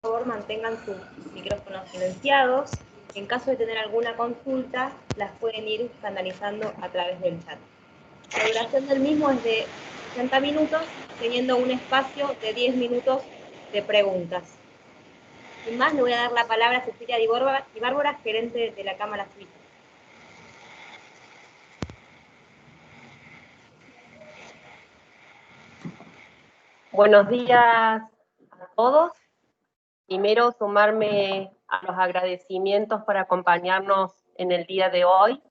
Por favor mantengan sus micrófonos silenciados. En caso de tener alguna consulta, las pueden ir canalizando a través del chat. La duración del mismo es de 60 minutos, teniendo un espacio de 10 minutos de preguntas. Sin más, le voy a dar la palabra a Cecilia Di Bárbara, gerente de la Cámara Suiza. Buenos días a todos. Primero, sumarme a los agradecimientos por acompañarnos en el día de hoy.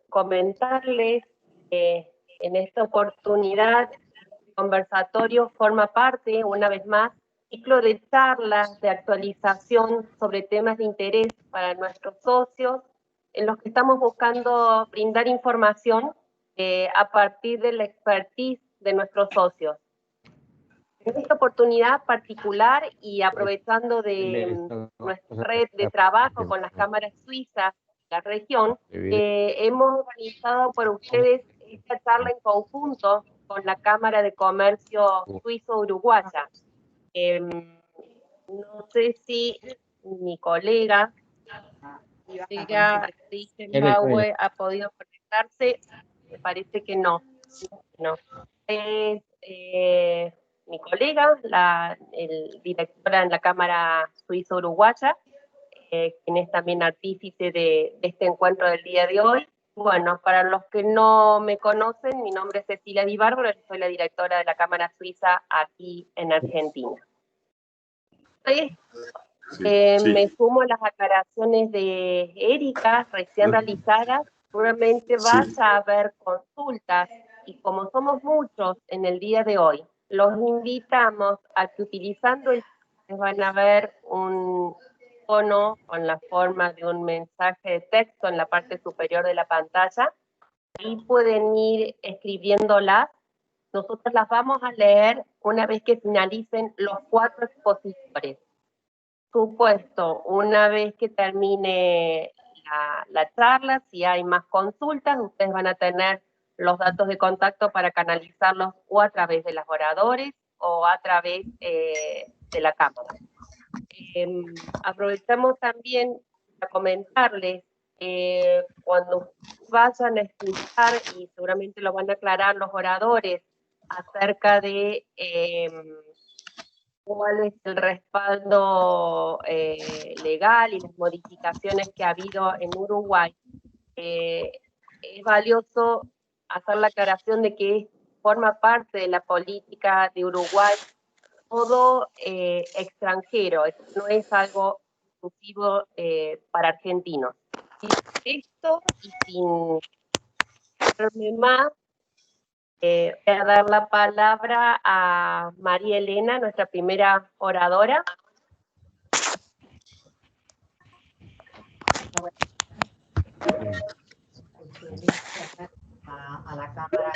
Comentarles que en esta oportunidad el conversatorio forma parte, una vez más, ciclo de charlas de actualización sobre temas de interés para nuestros socios, en los que estamos buscando brindar información a partir de la expertise de nuestros socios. En esta oportunidad particular y aprovechando de nuestra red de trabajo con las cámaras suizas de la región, hemos organizado por ustedes esta charla en conjunto con la Cámara de Comercio Suizo-Uruguaya. No sé si mi colega Maue ha podido conectarse, me parece que no. Es mi colega, el directora en la Cámara Suizo-Uruguaya, quien es también artífice de este encuentro del día de hoy. Bueno, para los que no me conocen, mi nombre es Cecilia Di Bárbara, soy la directora de la Cámara Suiza aquí en Argentina. Me sumo a las aclaraciones de Erika, recién realizadas. Seguramente vaya a haber consultas, y como somos muchos en el día de hoy, los invitamos a que utilizando el chat van a ver un icono con la forma de un mensaje de texto en la parte superior de la pantalla. Ahí pueden ir escribiéndolas. Nosotros las vamos a leer una vez que finalicen los 4 expositores. Supuesto, una vez que termine la charla, si hay más consultas, ustedes van a tener los datos de contacto para canalizarlos o a través de los oradores o a través de la cámara. Aprovechamos también para comentarles, cuando vayan a escuchar, y seguramente lo van a aclarar los oradores, acerca de cuál es el respaldo legal y las modificaciones que ha habido en Uruguay, es valioso hacer la aclaración de que forma parte de la política de Uruguay todo extranjero, no es algo exclusivo para argentinos. Esto, y sin darme más, voy a dar la palabra a María Elena, nuestra primera oradora. A la Cámara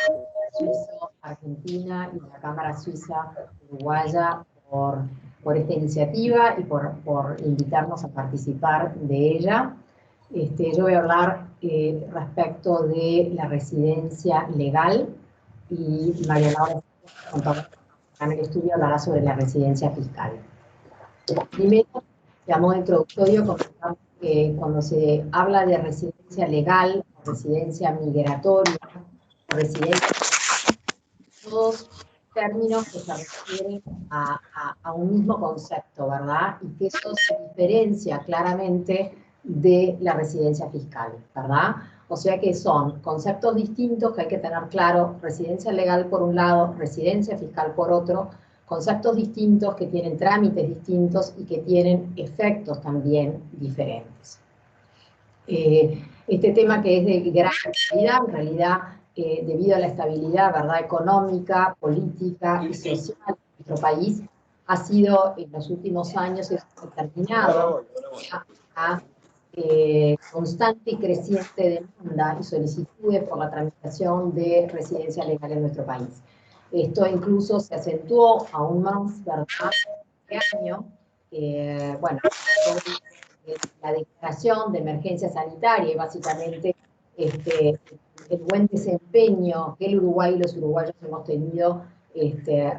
Suizo-Argentina y la Cámara Suiza-Uruguaya por esta iniciativa y por invitarnos a participar de ella. Yo voy a hablar respecto de la residencia legal, y María Laura, en el estudio, hablará sobre la residencia fiscal. Primero, de modo introductorio, comentamos que cuando se habla de residencia legal, residencia migratoria, residencia, todos términos que se refieren a un mismo concepto, ¿verdad? Y que eso se diferencia claramente de la residencia fiscal, ¿verdad? O sea que son conceptos distintos que hay que tener claro: residencia legal por un lado, residencia fiscal por otro, conceptos distintos que tienen trámites distintos y que tienen efectos también diferentes. Este tema, que es de gran actualidad, en realidad, debido a la estabilidad, ¿verdad?, económica, política y social de nuestro país, ha sido en los últimos años determinado a constante y creciente demanda y solicitudes por la tramitación de residencia legal en nuestro país. Esto incluso se acentuó aún más, ¿verdad?, este año. Bueno, la declaración de emergencia sanitaria y básicamente el buen desempeño que el Uruguay y los uruguayos hemos tenido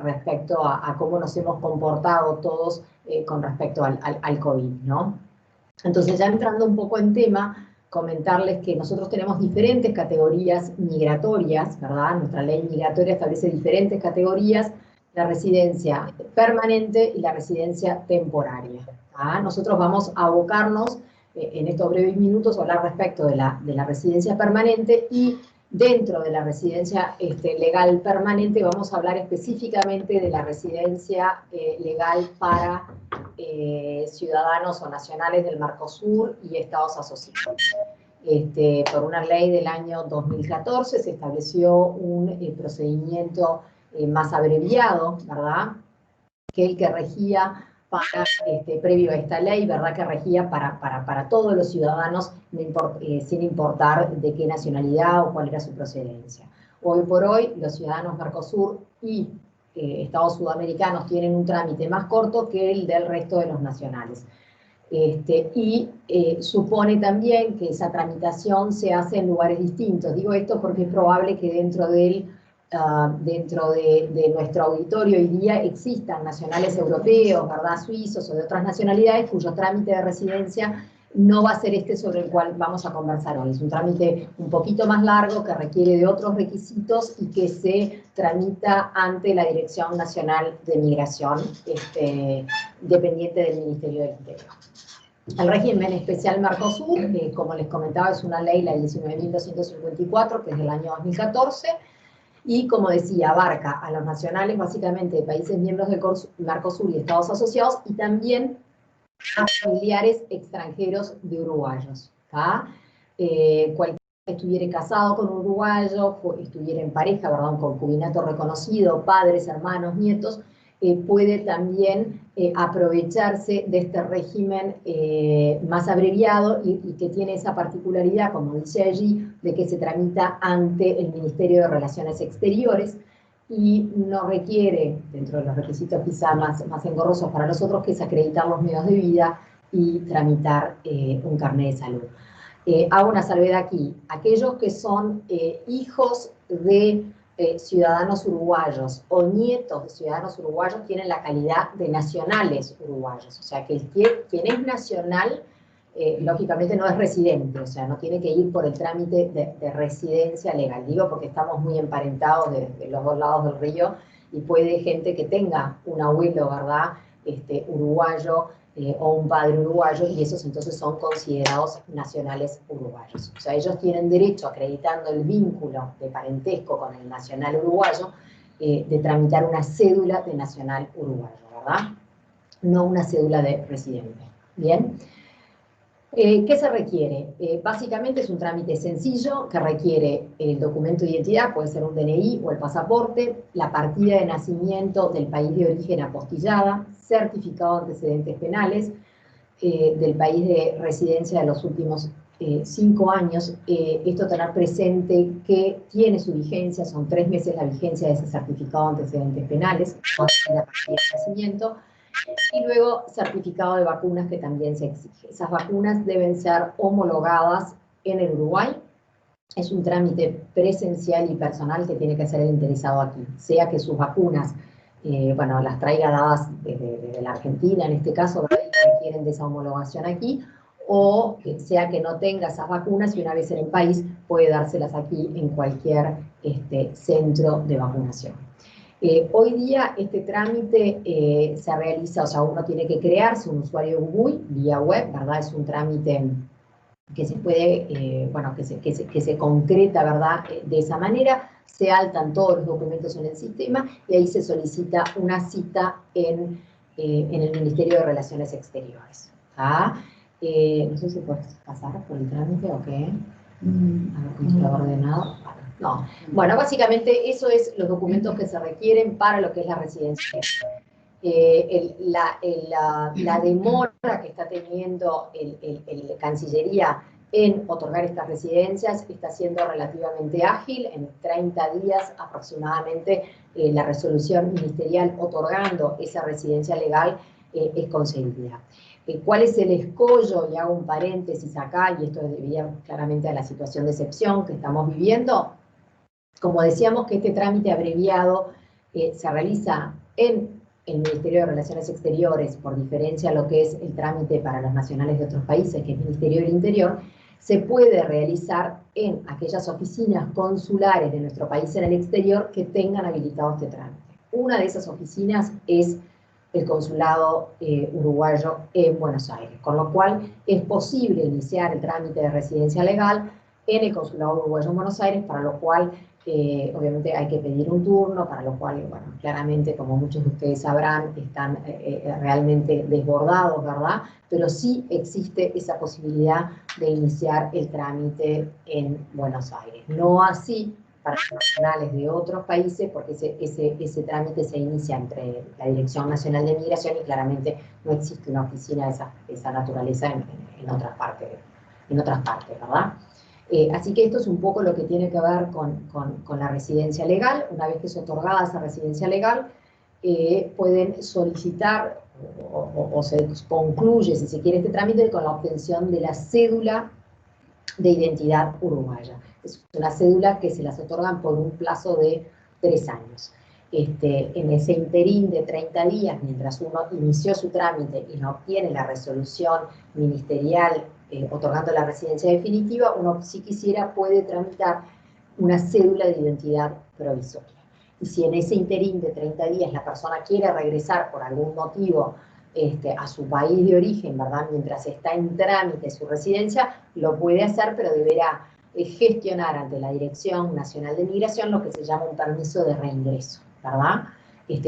respecto a cómo nos hemos comportado todos con respecto al COVID, ¿no? Entonces, ya entrando un poco en tema, comentarles que nosotros tenemos diferentes categorías migratorias, ¿verdad? Nuestra ley migratoria establece diferentes categorías, la residencia permanente y la residencia temporaria. ¿Ah? Nosotros vamos a abocarnos en estos breves minutos a hablar respecto de la residencia permanente, y dentro de la residencia legal permanente vamos a hablar específicamente de la residencia legal para ciudadanos o nacionales del Mercosur y estados asociados. Por una ley del año 2014 se estableció un procedimiento más abreviado, ¿verdad?, que el que regía para, previo a esta ley, ¿verdad?, que regía para todos los ciudadanos, sin importar de qué nacionalidad o cuál era su procedencia. Hoy por hoy, los ciudadanos Mercosur y estados sudamericanos tienen un trámite más corto que el del resto de los nacionales. Supone también que esa tramitación se hace en lugares distintos. Digo esto porque es probable que dentro de nuestro auditorio hoy día existan nacionales europeos, ¿verdad?, suizos o de otras nacionalidades, cuyo trámite de residencia no va a ser este sobre el cual vamos a conversar hoy. Es un trámite un poquito más largo, que requiere de otros requisitos y que se tramita ante la Dirección Nacional de Migración, dependiente del Ministerio del Interior. El régimen especial Mercosur, como les comentaba, es una ley, la 19.254, que es del año 2014, y como decía, abarca a los nacionales básicamente de países miembros del Mercosur y estados asociados, y también a familiares extranjeros de uruguayos. Cualquiera que estuviera casado con un uruguayo, estuviera en pareja, ¿verdad?, un concubinato reconocido, padres, hermanos, nietos, puede también aprovecharse de este régimen más abreviado y que tiene esa particularidad, como dice allí, de que se tramita ante el Ministerio de Relaciones Exteriores y no requiere, dentro de los requisitos quizá más engorrosos para nosotros, que es acreditar los medios de vida y tramitar un carnet de salud. Hago una salvedad aquí. Aquellos que son hijos de ciudadanos uruguayos o nietos de ciudadanos uruguayos tienen la calidad de nacionales uruguayos. O sea, que quien es nacional, lógicamente no es residente, o sea, no tiene que ir por el trámite de residencia legal. Digo porque estamos muy emparentados de los dos lados del río, y puede gente que tenga un abuelo, ¿verdad?, uruguayo, o un padre uruguayo, y esos entonces son considerados nacionales uruguayos. O sea, ellos tienen derecho, acreditando el vínculo de parentesco con el nacional uruguayo, de tramitar una cédula de nacional uruguayo, ¿verdad? No una cédula de residente. ¿Bien? ¿Qué se requiere? Básicamente es un trámite sencillo que requiere el documento de identidad, puede ser un DNI o el pasaporte, la partida de nacimiento del país de origen apostillada, certificado de antecedentes penales, del país de residencia de los últimos 5 años. Esto tener presente que tiene su vigencia, son 3 meses la vigencia de ese certificado de antecedentes penales, la partida de nacimiento. Y luego certificado de vacunas, que también se exige. Esas vacunas deben ser homologadas en el Uruguay. Es un trámite presencial y personal que tiene que hacer el interesado aquí. Sea que sus vacunas, las traiga dadas desde la Argentina, en este caso, requieren de esa homologación aquí, o sea que no tenga esas vacunas y una vez en el país puede dárselas aquí en cualquier centro de vacunación. Hoy día este trámite se realiza, o sea, uno tiene que crearse un usuario Google vía web, ¿verdad? Es un trámite que se puede, que se concreta, ¿verdad?, de esa manera. Se altan todos los documentos en el sistema y ahí se solicita una cita en el Ministerio de Relaciones Exteriores. No sé si puedes pasar por el trámite o qué. A ver cómo está ordenado. No. Bueno, básicamente eso es los documentos que se requieren para lo que es la residencia. La demora que está teniendo el Cancillería en otorgar estas residencias está siendo relativamente ágil. En 30 días aproximadamente la resolución ministerial otorgando esa residencia legal es concedida. ¿Cuál es el escollo? Y hago un paréntesis acá, y esto es debido claramente a la situación de excepción que estamos viviendo. Como decíamos, que este trámite abreviado se realiza en el Ministerio de Relaciones Exteriores, por diferencia a lo que es el trámite para los nacionales de otros países, que es el Ministerio del Interior, se puede realizar en aquellas oficinas consulares de nuestro país en el exterior que tengan habilitado este trámite. Una de esas oficinas es el consulado uruguayo en Buenos Aires, con lo cual es posible iniciar el trámite de residencia legal en el consulado uruguayo en Buenos Aires, para lo cual obviamente hay que pedir un turno, para lo cual, bueno, claramente, como muchos de ustedes sabrán, están realmente desbordados, ¿verdad? Pero sí existe esa posibilidad de iniciar el trámite en Buenos Aires. No así para los nacionales de otros países, porque ese trámite se inicia entre la Dirección Nacional de Migración y claramente no existe una oficina de esa naturaleza en otras partes, ¿verdad? Así que esto es un poco lo que tiene que ver con la residencia legal. Una vez que es otorgada esa residencia legal, pueden solicitar o se concluye, si se quiere, este trámite con la obtención de la cédula de identidad uruguaya. Es una cédula que se las otorgan por un plazo de 3 años. En ese interín de 30 días, mientras uno inició su trámite y no obtiene la resolución ministerial otorgando la residencia definitiva, uno, si quisiera, puede tramitar una cédula de identidad provisoria. Y si en ese interín de 30 días la persona quiere regresar por algún motivo a su país de origen, ¿verdad?, mientras está en trámite su residencia, lo puede hacer, pero deberá gestionar ante la Dirección Nacional de Migración lo que se llama un permiso de reingreso, ¿verdad?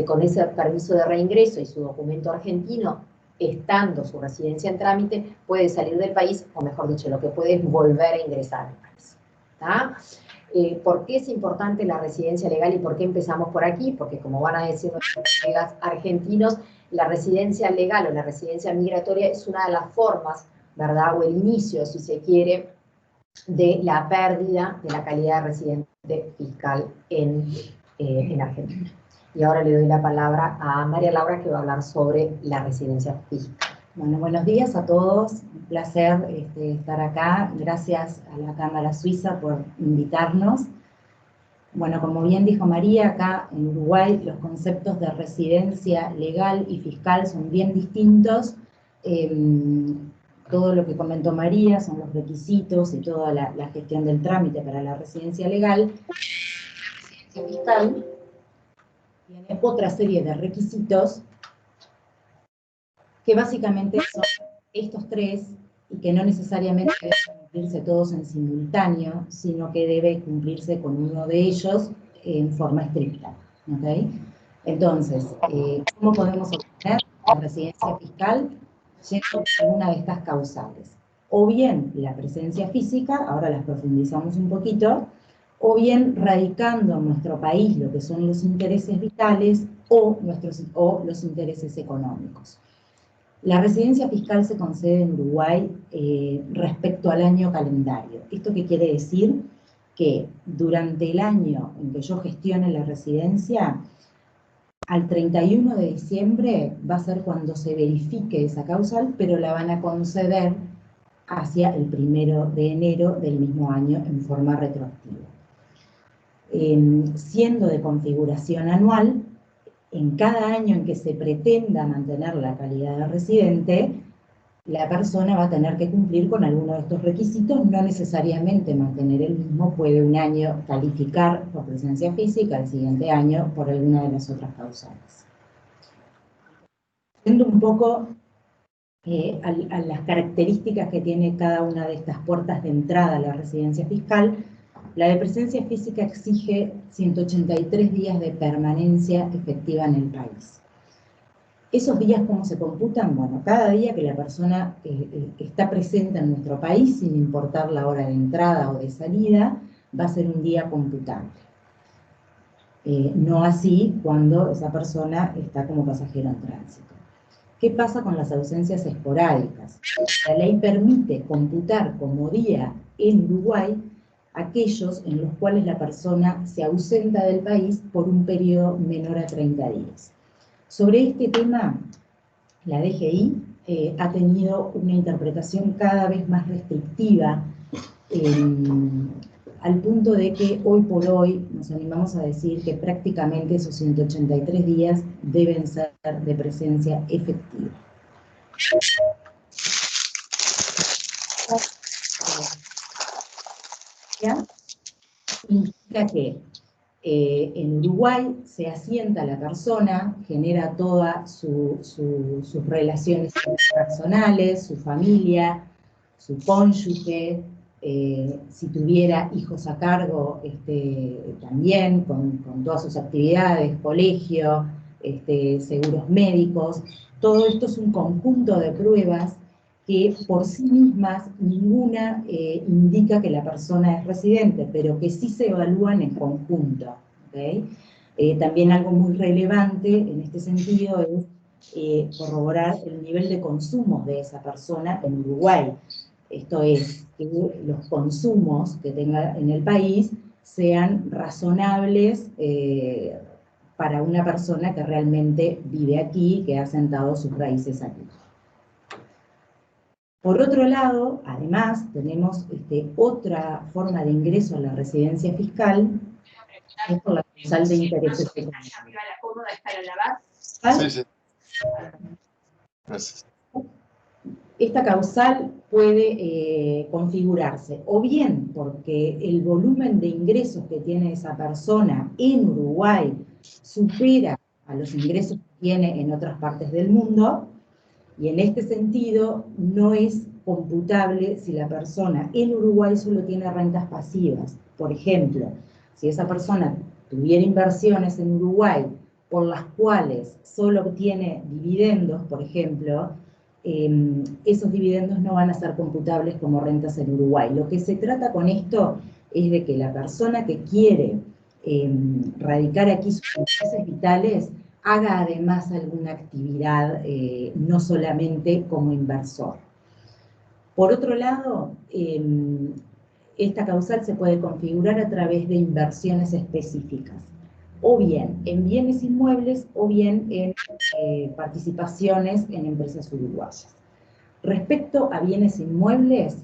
Con ese permiso de reingreso y su documento argentino, estando su residencia en trámite, puede salir del país, o mejor dicho, lo que puede es volver a ingresar al país, ¿está? ¿Por qué es importante la residencia legal y por qué empezamos por aquí? Porque, como van a decir nuestros colegas argentinos, la residencia legal o la residencia migratoria es una de las formas, ¿verdad?, o el inicio, si se quiere, de la pérdida de la calidad de residente fiscal en Argentina. Y ahora le doy la palabra a María Laura, que va a hablar sobre la residencia fiscal. Bueno, buenos días a todos. Un placer estar acá. Gracias a la Cámara Suiza por invitarnos. Bueno, como bien dijo María, acá en Uruguay los conceptos de residencia legal y fiscal son bien distintos. Todo lo que comentó María son los requisitos y toda la gestión del trámite para la residencia legal. La residencia fiscal tiene otra serie de requisitos que básicamente son estos 3 y que no necesariamente deben cumplirse todos en simultáneo, sino que debe cumplirse con uno de ellos en forma estricta, ¿okay? Entonces, ¿cómo podemos obtener la residencia fiscal? Yendo por una de estas causales. O bien la presencia física, ahora las profundizamos un poquito, o bien radicando en nuestro país lo que son los intereses vitales o los intereses económicos. La residencia fiscal se concede en Uruguay respecto al año calendario. ¿Esto qué quiere decir? Que durante el año en que yo gestione la residencia, al 31 de diciembre va a ser cuando se verifique esa causal, pero la van a conceder hacia el 1 de enero del mismo año en forma retroactiva. Siendo de configuración anual, en cada año en que se pretenda mantener la calidad de residente, la persona va a tener que cumplir con alguno de estos requisitos, no necesariamente mantener el mismo, puede un año calificar por presencia física, el siguiente año por alguna de las otras causales. Yendo un poco a las características que tiene cada una de estas puertas de entrada a la residencia fiscal, la de presencia física exige 183 días de permanencia efectiva en el país. ¿Esos días cómo se computan? Bueno, cada día que la persona está presente en nuestro país, sin importar la hora de entrada o de salida, va a ser un día computable. No así cuando esa persona está como pasajero en tránsito. ¿Qué pasa con las ausencias esporádicas? La ley permite computar como día en Uruguay aquellos en los cuales la persona se ausenta del país por un periodo menor a 30 días. Sobre este tema, la DGI ha tenido una interpretación cada vez más restrictiva al punto de que hoy por hoy nos animamos a decir que prácticamente esos 183 días deben ser de presencia efectiva. Indica que en Uruguay se asienta la persona, genera todas sus relaciones personales, su familia, su cónyuge, si tuviera hijos a cargo también, con todas sus actividades, colegio, seguros médicos. Todo esto es un conjunto de pruebas que por sí mismas ninguna indica que la persona es residente, pero que sí se evalúan en conjunto. ¿Okay? También algo muy relevante en este sentido es corroborar el nivel de consumo de esa persona en Uruguay. Esto es, que los consumos que tenga en el país sean razonables para una persona que realmente vive aquí, que ha sentado sus raíces aquí. Por otro lado, además, tenemos otra forma de ingreso a la residencia fiscal, que es por la causal de intereses económicos. Sí, sí. Gracias. Esta causal puede configurarse o bien porque el volumen de ingresos que tiene esa persona en Uruguay supera a los ingresos que tiene en otras partes del mundo, y en este sentido no es computable si la persona en Uruguay solo tiene rentas pasivas. Por ejemplo, si esa persona tuviera inversiones en Uruguay por las cuales solo obtiene dividendos, por ejemplo, esos dividendos no van a ser computables como rentas en Uruguay. Lo que se trata con esto es de que la persona que quiere radicar aquí sus intereses vitales haga además alguna actividad, no solamente como inversor. Por otro lado, esta causal se puede configurar a través de inversiones específicas, o bien en bienes inmuebles, o bien en participaciones en empresas uruguayas. Respecto a bienes inmuebles,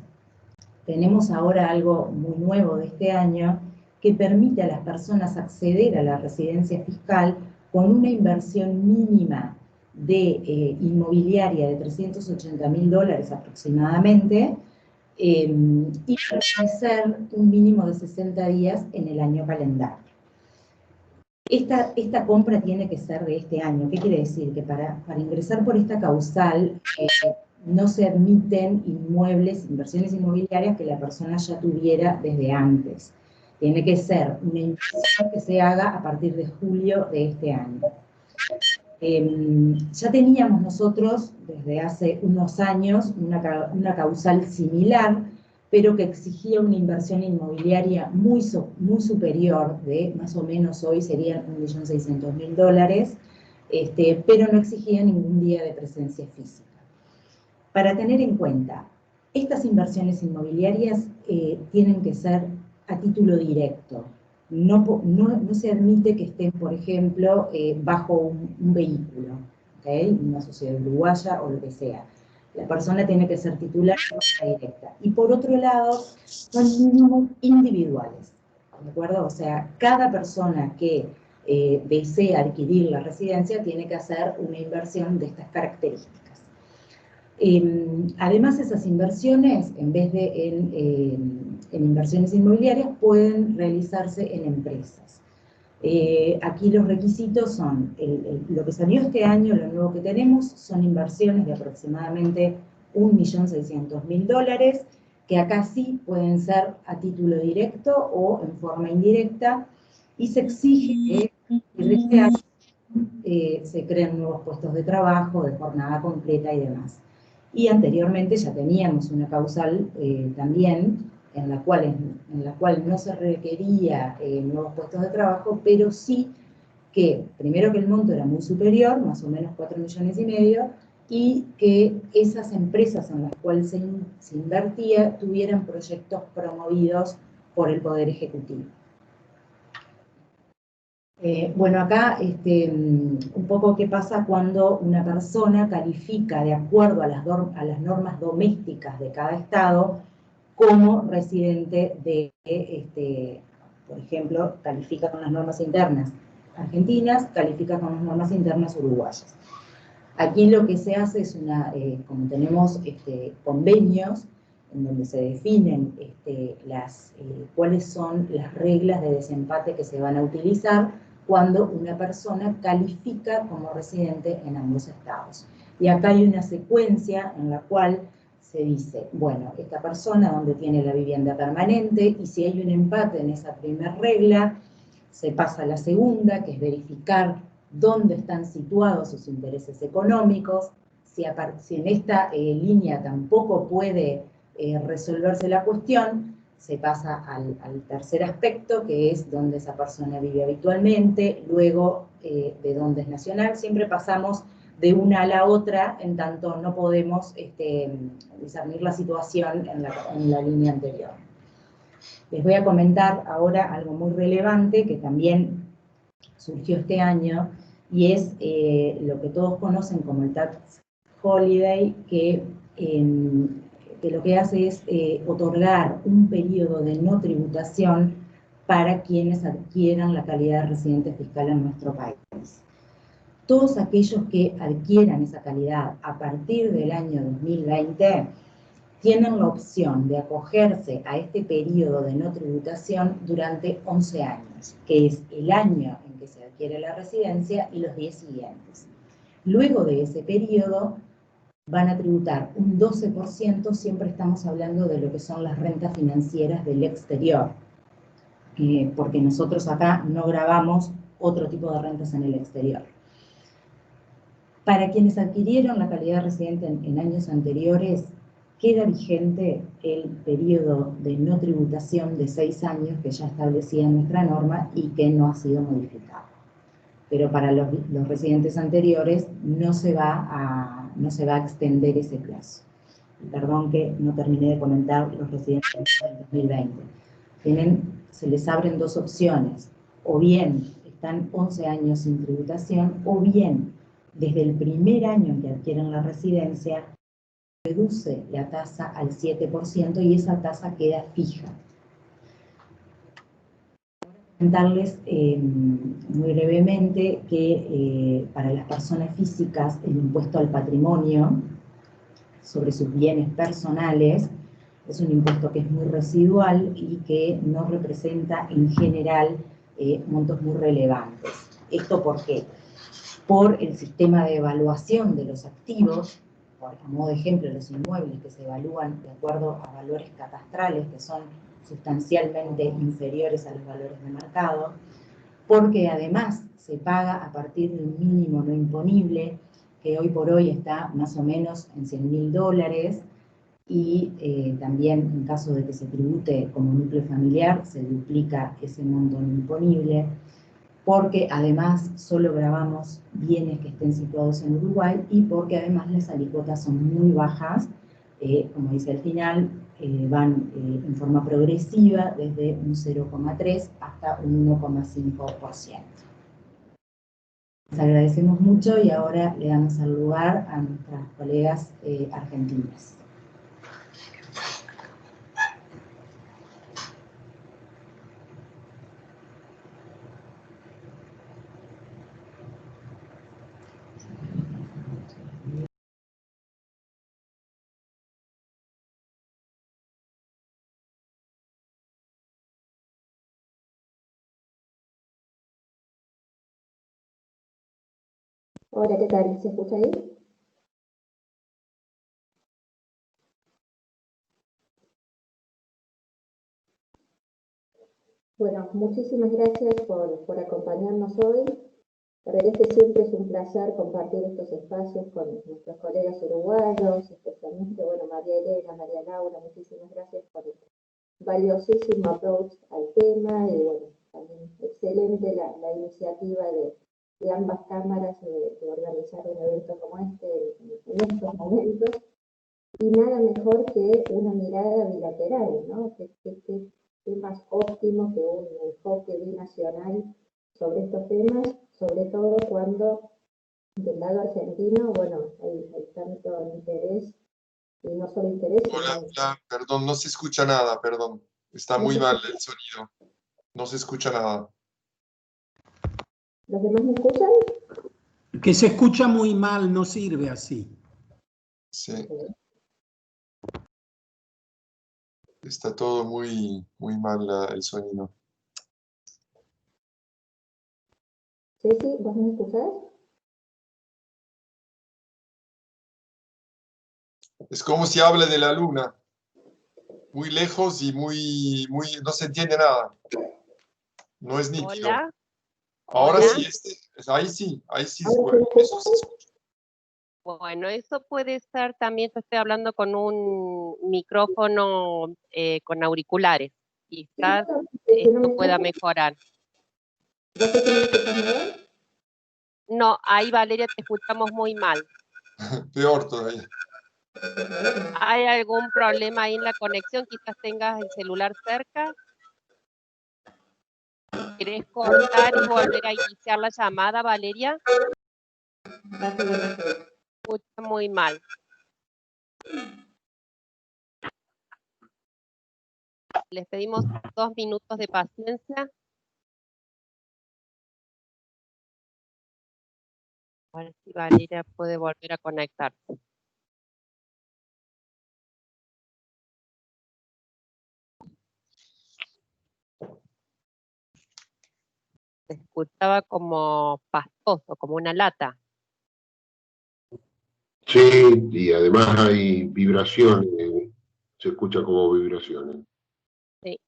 tenemos ahora algo muy nuevo de este año, que permite a las personas acceder a la residencia fiscal con una inversión mínima de inmobiliaria de $380.000 aproximadamente, y permanecer un mínimo de 60 días en el año calendario. Esta compra tiene que ser de este año. ¿Qué quiere decir? Que para ingresar por esta causal no se admiten inmuebles, inversiones inmobiliarias que la persona ya tuviera desde antes. Tiene que ser una inversión que se haga a partir de julio de este año. Ya teníamos nosotros desde hace unos años una causal similar, pero que exigía una inversión inmobiliaria muy superior, de más o menos hoy serían $1.600.000, pero no exigía ningún día de presencia física. Para tener en cuenta, estas inversiones inmobiliarias tienen que ser a título directo. No se admite que estén, por ejemplo, bajo un vehículo, ¿okay? Una sociedad uruguaya o lo que sea. La persona tiene que ser titular de forma directa. Y por otro lado, son mínimos individuales, ¿de acuerdo? O sea, cada persona que desea adquirir la residencia tiene que hacer una inversión de estas características. Además, esas inversiones, en vez de en inversiones inmobiliarias, pueden realizarse en empresas. Aquí los requisitos son, lo que salió este año, lo nuevo que tenemos, son inversiones de aproximadamente $1.600.000, que acá sí pueden ser a título directo o en forma indirecta, y se exige que desde este año se creen nuevos puestos de trabajo, de jornada completa y demás. Y anteriormente ya teníamos una causal también, en la cual no se requería nuevos puestos de trabajo, pero sí que, primero que el monto era muy superior, más o menos 4,5 millones, y que esas empresas en las cuales se invertía tuvieran proyectos promovidos por el Poder Ejecutivo. Bueno, acá un poco qué pasa cuando una persona califica de acuerdo a las normas domésticas de cada estado como residente de, por ejemplo, califica con las normas internas argentinas, califica con las normas internas uruguayas. Aquí lo que se hace es como tenemos convenios en donde se definen cuáles son las reglas de desempate que se van a utilizar cuando una persona califica como residente en ambos estados. Y acá hay una secuencia en la cual se dice, bueno, esta persona donde tiene la vivienda permanente, y si hay un empate en esa primera regla, se pasa a la segunda, que es verificar dónde están situados sus intereses económicos. Si en esta línea tampoco puede resolverse la cuestión, se pasa al tercer aspecto, que es dónde esa persona vive habitualmente, luego de dónde es nacional. Siempre pasamos de una a la otra, en tanto no podemos discernir la situación en la línea anterior. Les voy a comentar ahora algo muy relevante que también surgió este año, y es lo que todos conocen como el Tax Holiday, que lo que hace es otorgar un periodo de no tributación para quienes adquieran la calidad de residente fiscal en nuestro país. Todos aquellos que adquieran esa calidad a partir del año 2020 tienen la opción de acogerse a este periodo de no tributación durante 11 años, que es el año en que se adquiere la residencia y los 10 siguientes. Luego de ese periodo van a tributar un 12%, siempre estamos hablando de lo que son las rentas financieras del exterior, porque nosotros acá no gravamos otro tipo de rentas en el exterior. Para quienes adquirieron la calidad de residente en años anteriores, queda vigente el periodo de no tributación de 6 años que ya establecía nuestra norma y que no ha sido modificado. Pero para los residentes anteriores no se va a extender ese plazo. Perdón que no terminé de comentar los residentes del 2020. Se les abren dos opciones, o bien están 11 años sin tributación, o bien desde el primer año en que adquieren la residencia, reduce la tasa al 7% y esa tasa queda fija. Comentarles muy brevemente que para las personas físicas el impuesto al patrimonio sobre sus bienes personales es un impuesto que es muy residual y que no representa en general montos muy relevantes. ¿Esto por qué? Por el sistema de evaluación de los activos, por modo de ejemplo los inmuebles que se evalúan de acuerdo a valores catastrales que son sustancialmente inferiores a los valores de mercado, porque además se paga a partir de un mínimo no imponible que hoy por hoy está más o menos en $100.000, y también en caso de que se tribute como núcleo familiar se duplica ese monto no imponible, porque además solo gravamos bienes que estén situados en Uruguay y porque además las alícuotas son muy bajas, como dice al final, van en forma progresiva desde un 0,3 hasta un 1,5%. Les agradecemos mucho y ahora le damos el lugar a nuestras colegas argentinas. Hola, ¿qué tal? ¿Se escucha ahí? Bueno, muchísimas gracias por acompañarnos hoy. La verdad es que siempre es un placer compartir estos espacios con nuestros colegas uruguayos, especialmente, bueno, María Elena, María Laura, muchísimas gracias por el valiosísimo approach al tema y, bueno, también excelente la iniciativa de ambas cámaras de organizar un evento como este en estos momentos. Y nada mejor que una mirada bilateral, ¿no? ¿Qué más óptimo que un enfoque binacional sobre estos temas, sobre todo cuando del lado argentino, bueno, hay tanto interés y no solo interés. Hola, hola, perdón, no se escucha nada, perdón. Está muy mal el sonido. No se escucha nada. ¿Los demás me escuchan? Que se escucha muy mal, no sirve así. Sí. Está todo muy mal el sonido. Ceci, ¿vos me escuchás? Es como si hable de la luna. Muy lejos y no se entiende nada. No es nítido. Hola. Ahora Hola. sí, ahí sí, Ahora sí me eso se escucha. Bueno, eso puede ser también, yo estoy hablando con un micrófono con auriculares. Quizás Si no me esto pueda escuchan, mejorar. ¿vos sí me escuchás mejor? No, ahí Valeria te escuchamos muy mal. Peor todavía. ¿Hay algún problema ahí en la conexión? Quizás tengas el celular cerca. ¿Querés cortar y volver a iniciar la llamada, Valeria? Escucha muy mal. Les pedimos 2 minutos de paciencia. A ver si Valeria puede volver a conectarse. Se escuchaba como pastoso, como una lata. Sí, y además hay vibraciones, se escucha como vibraciones. Sí.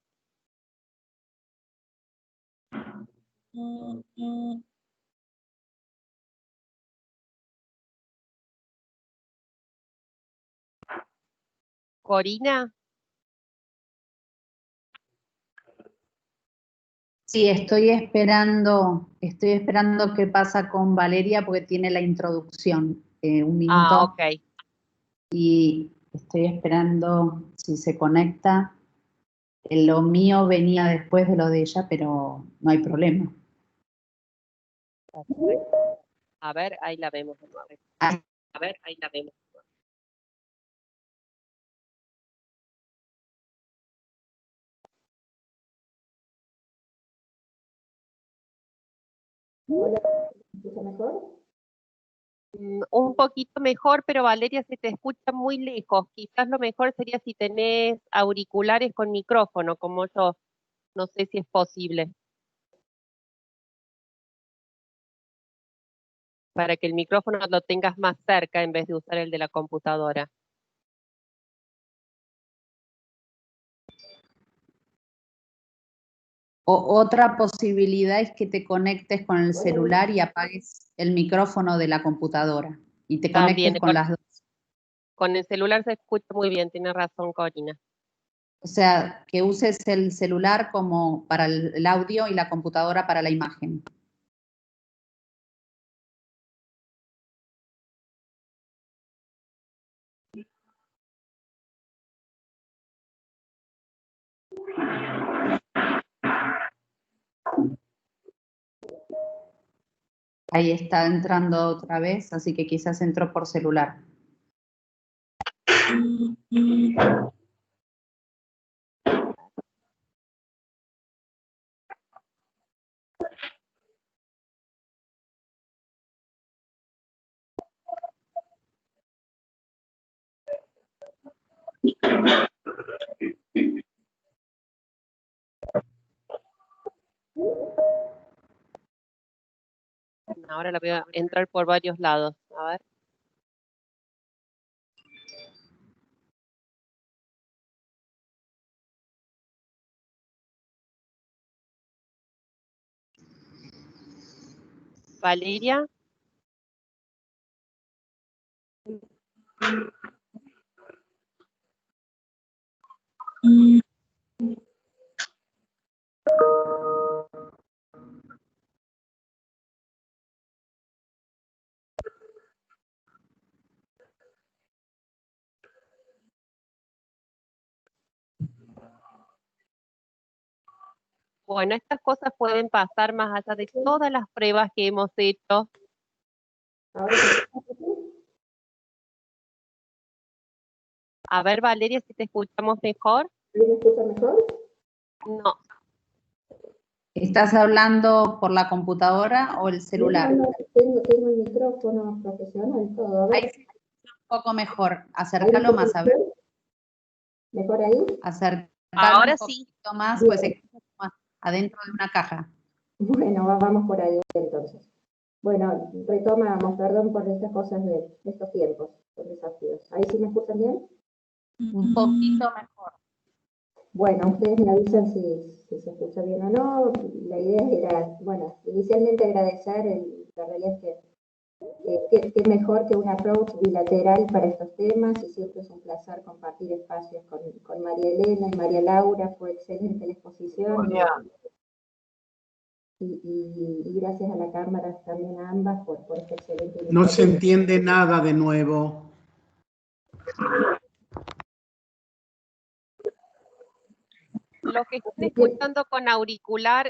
Corina, Sí, estoy esperando qué pasa con Valeria porque tiene la introducción, un minuto, ok. y estoy esperando si se conecta. Lo mío venía después de lo de ella, pero no hay problema. Perfecto. A ver, ahí la vemos de nuevo. Ah, A ver, ahí la vemos. Hola, ¿me escucha mejor? Un poquito mejor, pero Valeria se te escucha muy lejos. Quizás lo mejor sería si tenés auriculares con micrófono, como yo. No sé si es posible. Para que el micrófono lo tengas más cerca en vez de usar el de la computadora. Otra posibilidad es que te conectes con el celular y apagues el micrófono de la computadora y te También, conectes con las dos. con el celular se escucha muy bien, tiene razón Corina. O sea, que uses el celular como para el audio y la computadora para la imagen. Ahí está entrando otra vez, así que quizás entró por celular. Ahora la voy a entrar por varios lados. A ver. Valeria. Bueno, estas cosas pueden pasar más allá de todas las pruebas que hemos hecho. Ahora sí. A ver, Valeria, si te escuchamos mejor. ¿Me escucha mejor? No. ¿Estás hablando por la computadora o el celular? No, tengo el micrófono profesional, todo. A ver. Ahí sí, un poco mejor. Acércalo más, a ver. ¿Mejor ahí? Acércalo Ahora un poquito más, pues se escucha más adentro de una caja. Bueno, vamos por ahí entonces. Bueno, retomamos, perdón por estas cosas de estos tiempos, los desafíos. ¿Ahí sí me escuchan bien? Un poquito mejor. Bueno, ustedes me avisan si se escucha bien o no. La idea era, bueno, inicialmente agradecer, la realidad es que mejor que un approach bilateral para estos temas, y siempre es un placer compartir espacios con María Elena y María Laura, fue excelente la exposición. Y gracias a la Cámara también a ambas por esta excelente iniciativa. No se entiende nada de nuevo. Los que estén escuchando con auricular,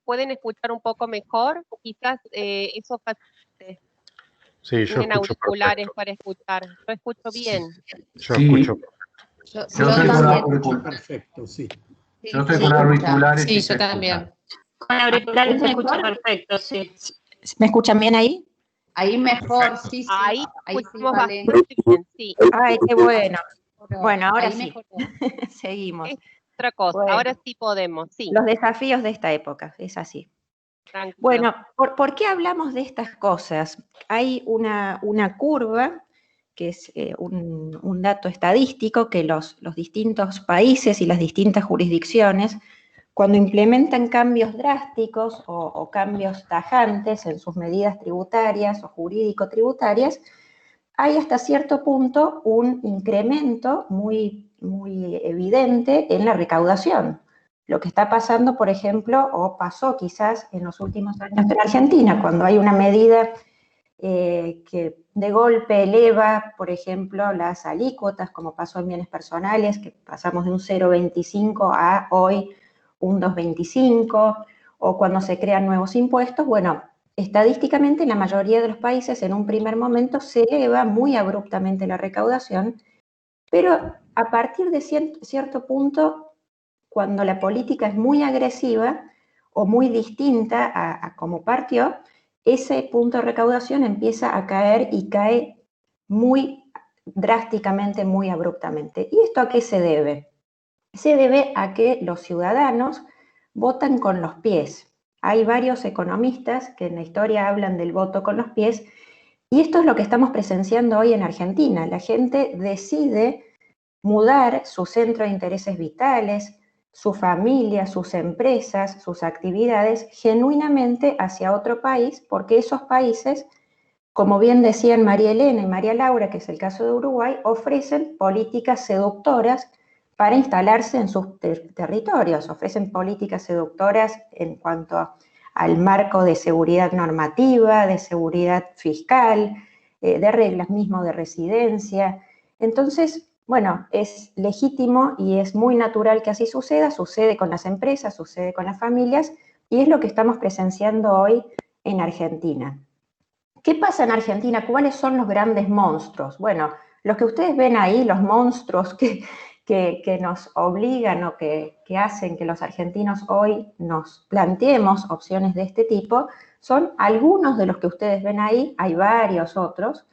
¿pueden escuchar un poco mejor? Quizás eso facilite. Sí, yo Tienen escucho auriculares perfecto. para escuchar. Yo escucho bien. Yo escucho Yo estoy con Escucho perfecto, sí. Yo estoy con auriculares. Sí, y yo se también. escucha. Con auriculares se escucha perfecto, sí. ¿Me escuchan bien ahí? Ahí mejor, sí, sí. Ahí Ahí sí, escuchamos vale. bastante bien, sí. Ay, qué bueno. Bueno, ahora Ahí sí. mejoró. Seguimos. Es otra cosa, Bueno. ahora sí podemos, sí. Los desafíos de esta época, es así. Tranquilo. Bueno, ¿por qué hablamos de estas cosas? Hay una curva, que es un dato estadístico, que los distintos países y las distintas jurisdicciones, cuando implementan cambios drásticos o cambios tajantes en sus medidas tributarias o jurídico-tributarias, hay hasta cierto punto un incremento muy evidente en la recaudación. Lo que está pasando, por ejemplo, o pasó quizás en los últimos años en Argentina, cuando hay una medida que de golpe eleva, por ejemplo, las alícuotas, como pasó en bienes personales, que pasamos de un 0,25 a hoy un 2,25, o cuando se crean nuevos impuestos. Bueno, estadísticamente en la mayoría de los países en un primer momento se eleva muy abruptamente la recaudación, pero a partir de cierto punto, cuando la política es muy agresiva o muy distinta a cómo partió, ese punto de recaudación empieza a caer y cae muy drásticamente, muy abruptamente. ¿Y esto a qué se debe? Se debe a que los ciudadanos votan con los pies. Hay varios economistas que en la historia hablan del voto con los pies, y esto es lo que estamos presenciando hoy en Argentina. La gente decide mudar su centro de intereses vitales, su familia, sus empresas, sus actividades, genuinamente hacia otro país, porque esos países, como bien decían María Elena y María Laura, que es el caso de Uruguay, ofrecen políticas seductoras para instalarse en sus territorios, ofrecen políticas seductoras en cuanto al marco de seguridad normativa, de seguridad fiscal, de reglas mismo de residencia. Entonces, bueno, es legítimo y es muy natural que así suceda, sucede con las empresas, sucede con las familias, y es lo que estamos presenciando hoy en Argentina. ¿Qué pasa en Argentina? ¿Cuáles son los grandes monstruos? Bueno, los que ustedes ven ahí, los monstruos que nos obligan o que hacen que los argentinos hoy nos planteemos opciones de este tipo, son algunos de los que ustedes ven ahí, hay varios otros,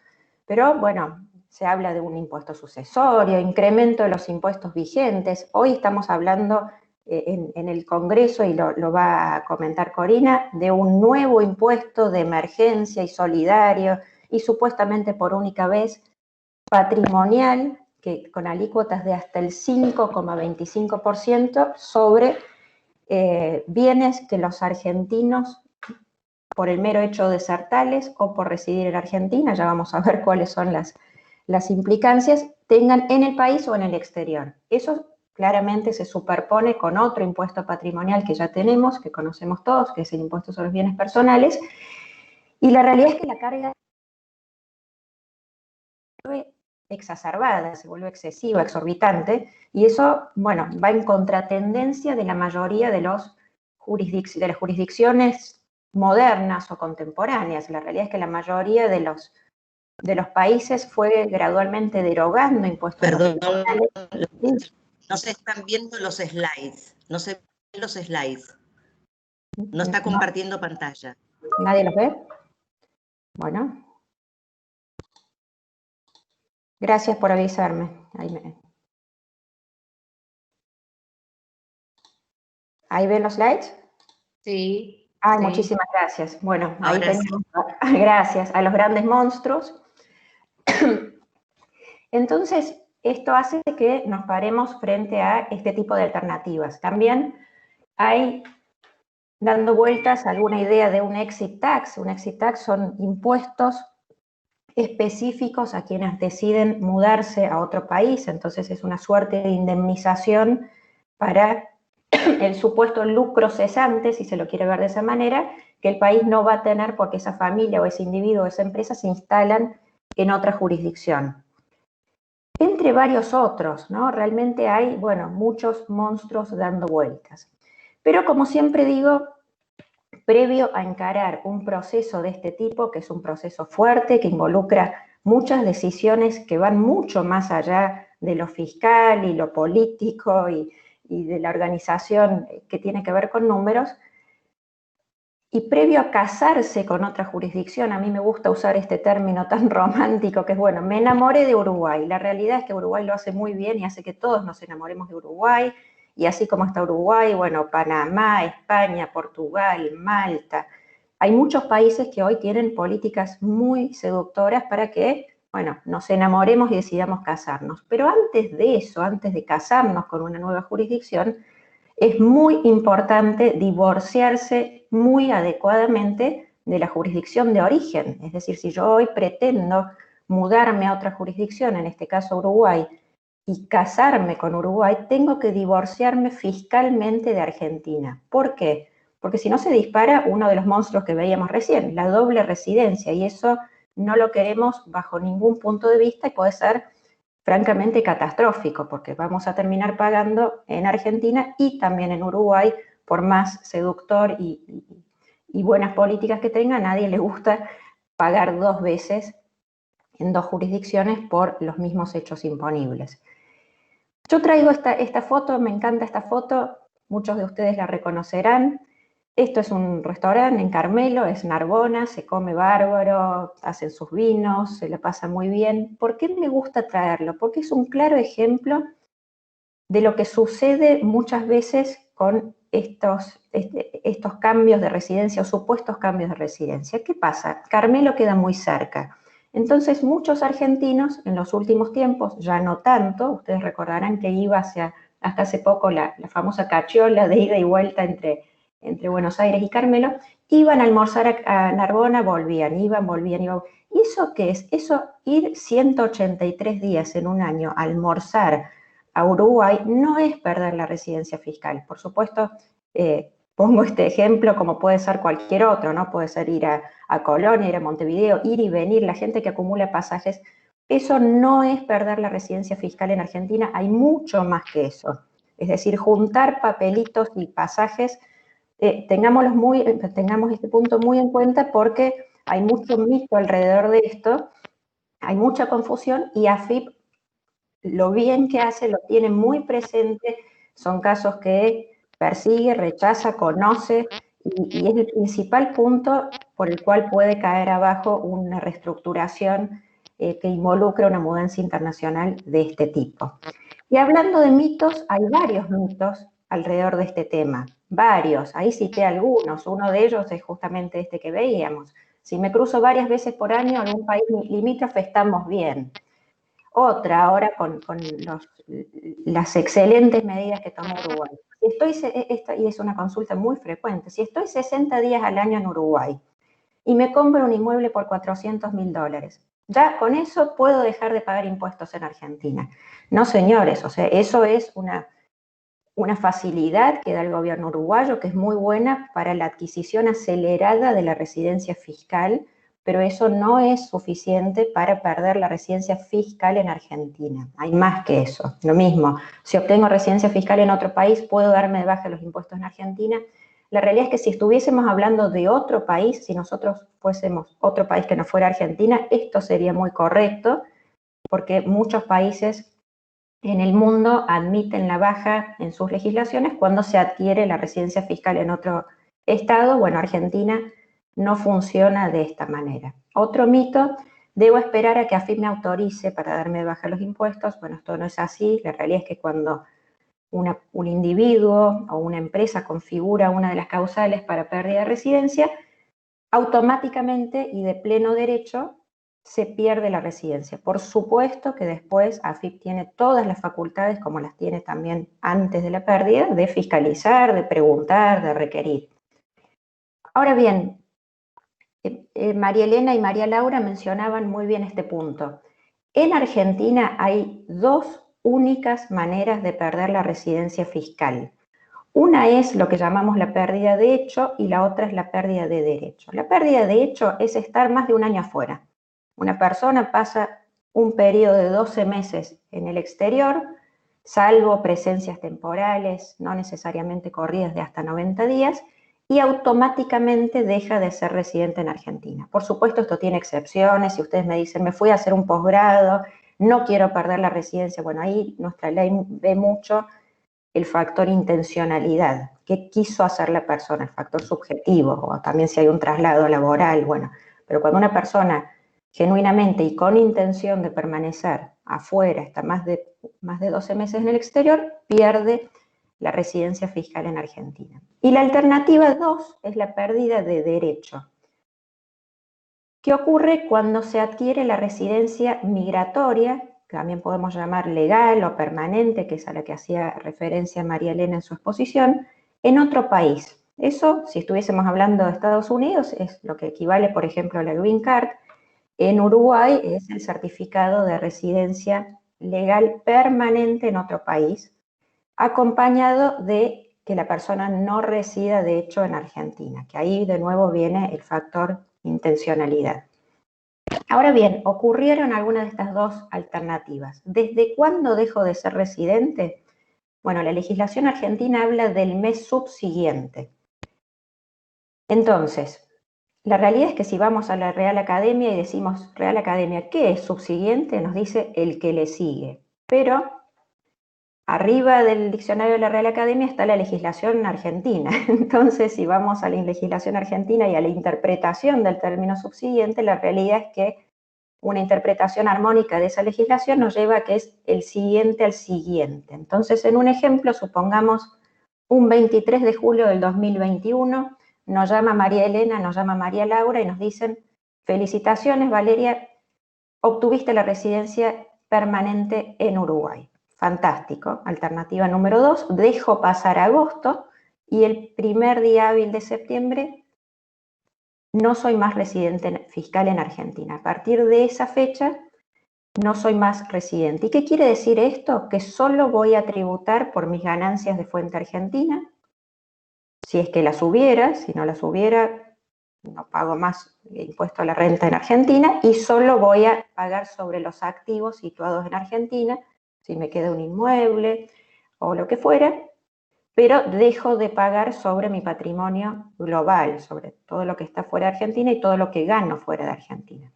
pero bueno, se habla de un impuesto sucesorio, incremento de los impuestos vigentes. Hoy estamos hablando en el Congreso, y lo va a comentar Corina, de un nuevo impuesto de emergencia y solidario, y supuestamente por única vez patrimonial, que con alícuotas de hasta el 5,25% sobre bienes que los argentinos, por el mero hecho de ser tales o por residir en Argentina, ya vamos a ver cuáles son las implicancias, tengan en el país o en el exterior. Eso claramente se superpone con otro impuesto patrimonial que ya tenemos, que conocemos todos, que es el impuesto sobre los bienes personales, y la realidad es que la carga se vuelve exacerbada, se vuelve excesiva, exorbitante, y eso, bueno, va en contratendencia de la mayoría de las jurisdicciones modernas o contemporáneas. La realidad es que la mayoría de los de los países fue gradualmente derogando impuestos Perdón, nacionales. no se están viendo los slides, no se ven los slides. No está compartiendo pantalla. ¿Nadie los ve? Bueno. Gracias por avisarme. ¿Ahí ven los slides? Sí. Ay, sí. Muchísimas gracias. Bueno, ahí Ahora tenemos, gracias a los grandes monstruos. Entonces, esto hace que nos paremos frente a este tipo de alternativas. También hay, dando vueltas, alguna idea de un exit tax. Un exit tax son impuestos específicos a quienes deciden mudarse a otro país. Entonces, es una suerte de indemnización para el supuesto lucro cesante, si se lo quiere ver de esa manera, que el país no va a tener porque esa familia o ese individuo o esa empresa se instalan en otra jurisdicción. Entre varios otros, ¿no? Realmente hay, bueno, muchos monstruos dando vueltas. Pero como siempre digo, previo a encarar un proceso de este tipo, que es un proceso fuerte, que involucra muchas decisiones que van mucho más allá de lo fiscal y lo político y de la organización que tiene que ver con números, y previo a casarse con otra jurisdicción, a mí me gusta usar este término tan romántico que es, bueno, me enamoré de Uruguay. La realidad es que Uruguay lo hace muy bien y hace que todos nos enamoremos de Uruguay, y así como está Uruguay, bueno, Panamá, España, Portugal, Malta. Hay muchos países que hoy tienen políticas muy seductoras para que, bueno, nos enamoremos y decidamos casarnos. Pero antes de eso, antes de casarnos con una nueva jurisdicción, es muy importante divorciarse muy adecuadamente de la jurisdicción de origen. Es decir, si yo hoy pretendo mudarme a otra jurisdicción, en este caso Uruguay, y casarme con Uruguay, tengo que divorciarme fiscalmente de Argentina. ¿Por qué? Porque si no se dispara uno de los monstruos que veíamos recién, la doble residencia, y eso no lo queremos bajo ningún punto de vista y puede ser francamente catastrófico, porque vamos a terminar pagando en Argentina y también en Uruguay, por más seductor y buenas políticas que tenga, a nadie le gusta pagar dos veces en dos jurisdicciones por los mismos hechos imponibles. Yo traigo esta foto, me encanta esta foto, muchos de ustedes la reconocerán. Esto es un restaurante en Carmelo, es Narbona, se come bárbaro, hacen sus vinos, se la pasa muy bien. ¿Por qué me gusta traerlo? Porque es un claro ejemplo de lo que sucede muchas veces con estos cambios de residencia o supuestos cambios de residencia. ¿Qué pasa? Carmelo queda muy cerca. Entonces muchos argentinos en los últimos tiempos, ya no tanto, ustedes recordarán que iba hasta hace poco la famosa cachiola de ida y vuelta entre Buenos Aires y Carmelo, iban a almorzar a Narbona, volvían. ¿Y eso qué es? Eso, ir 183 días en un año a almorzar a Uruguay no es perder la residencia fiscal. Por supuesto, pongo este ejemplo como puede ser cualquier otro, ¿no? Puede ser ir a Colonia, ir a Montevideo, ir y venir, la gente que acumula pasajes. Eso no es perder la residencia fiscal en Argentina, hay mucho más que eso. Es decir, juntar papelitos y pasajes. Tengamos este punto muy en cuenta porque hay mucho mito alrededor de esto, hay mucha confusión y AFIP lo bien que hace, lo tiene muy presente, son casos que persigue, rechaza, conoce y es el principal punto por el cual puede caer abajo una reestructuración que involucra una mudanza internacional de este tipo. Y hablando de mitos, hay varios mitos alrededor de este tema. Varios, ahí cité algunos, uno de ellos es justamente este que veíamos. Si me cruzo varias veces por año en algún país limítrofe, estamos bien. Otra, ahora con las excelentes medidas que toma Uruguay. Y es una consulta muy frecuente, si estoy 60 días al año en Uruguay y me compro un inmueble por $400.000, ya con eso puedo dejar de pagar impuestos en Argentina. No, señores, o sea, eso es una facilidad que da el gobierno uruguayo, que es muy buena para la adquisición acelerada de la residencia fiscal, pero eso no es suficiente para perder la residencia fiscal en Argentina. Hay más que eso. Lo mismo, si obtengo residencia fiscal en otro país, puedo darme de baja los impuestos en Argentina. La realidad es que si estuviésemos hablando de otro país, si nosotros fuésemos otro país que no fuera Argentina, esto sería muy correcto, porque muchos países en el mundo admiten la baja en sus legislaciones cuando se adquiere la residencia fiscal en otro estado. Bueno, Argentina no funciona de esta manera. Otro mito: debo esperar a que AFIP me autorice para darme de baja los impuestos. Bueno, esto no es así. La realidad es que cuando un individuo o una empresa configura una de las causales para pérdida de residencia, automáticamente y de pleno derecho se pierde la residencia. Por supuesto que después AFIP tiene todas las facultades, como las tiene también antes de la pérdida, de fiscalizar, de preguntar, de requerir. Ahora bien, María Elena y María Laura mencionaban muy bien este punto. En Argentina hay dos únicas maneras de perder la residencia fiscal. Una es lo que llamamos la pérdida de hecho y la otra es la pérdida de derecho. La pérdida de hecho es estar más de un año afuera. Una persona pasa un periodo de 12 meses en el exterior, salvo presencias temporales, no necesariamente corridas de hasta 90 días, y automáticamente deja de ser residente en Argentina. Por supuesto, esto tiene excepciones. Si ustedes me dicen, me fui a hacer un posgrado, no quiero perder la residencia, bueno, ahí nuestra ley ve mucho el factor intencionalidad. ¿Qué quiso hacer la persona? El factor subjetivo, o también si hay un traslado laboral, bueno. Pero cuando una persona genuinamente y con intención de permanecer afuera, está más de 12 meses en el exterior, pierde la residencia fiscal en Argentina. Y la alternativa 2 es la pérdida de derecho. ¿Qué ocurre cuando se adquiere la residencia migratoria, que también podemos llamar legal o permanente, que es a la que hacía referencia María Elena en su exposición, en otro país? Eso, si estuviésemos hablando de Estados Unidos, es lo que equivale, por ejemplo, a la Green Card. En Uruguay es el certificado de residencia legal permanente en otro país, acompañado de que la persona no resida de hecho en Argentina, que ahí de nuevo viene el factor intencionalidad. Ahora bien, ocurrieron algunas de estas dos alternativas. ¿Desde cuándo dejo de ser residente? Bueno, la legislación argentina habla del mes subsiguiente. Entonces, la realidad es que si vamos a la Real Academia y decimos, Real Academia, ¿qué es subsiguiente? Nos dice el que le sigue. Pero arriba del diccionario de la Real Academia está la legislación argentina. Entonces, si vamos a la legislación argentina y a la interpretación del término subsiguiente, la realidad es que una interpretación armónica de esa legislación nos lleva a que es el siguiente al siguiente. Entonces, en un ejemplo, supongamos un 23 de julio del 2021, nos llama María Elena, nos llama María Laura y nos dicen, felicitaciones Valeria, obtuviste la residencia permanente en Uruguay. Fantástico. Alternativa número 2, dejo pasar agosto y el primer día hábil de septiembre no soy más residente fiscal en Argentina. A partir de esa fecha no soy más residente. ¿Y qué quiere decir esto? Que solo voy a tributar por mis ganancias de fuente argentina, si es que las hubiera. Si no las hubiera, no pago más impuesto a la renta en Argentina y solo voy a pagar sobre los activos situados en Argentina, si me queda un inmueble o lo que fuera, pero dejo de pagar sobre mi patrimonio global, sobre todo lo que está fuera de Argentina y todo lo que gano fuera de Argentina.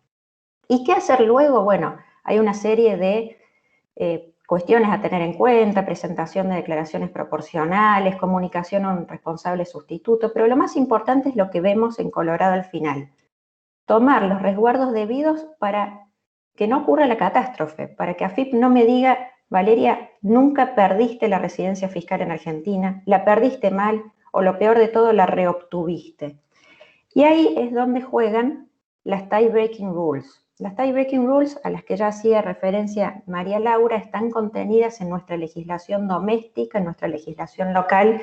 ¿Y qué hacer luego? Bueno, hay una serie de cuestiones a tener en cuenta, presentación de declaraciones proporcionales, comunicación a un responsable sustituto, pero lo más importante es lo que vemos en Colorado al final. Tomar los resguardos debidos para que no ocurra la catástrofe, para que AFIP no me diga, Valeria, nunca perdiste la residencia fiscal en Argentina, la perdiste mal, o lo peor de todo, la reobtuviste. Y ahí es donde juegan las tie-breaking rules. Las tie-breaking rules, a las que ya hacía referencia María Laura, están contenidas en nuestra legislación doméstica, en nuestra legislación local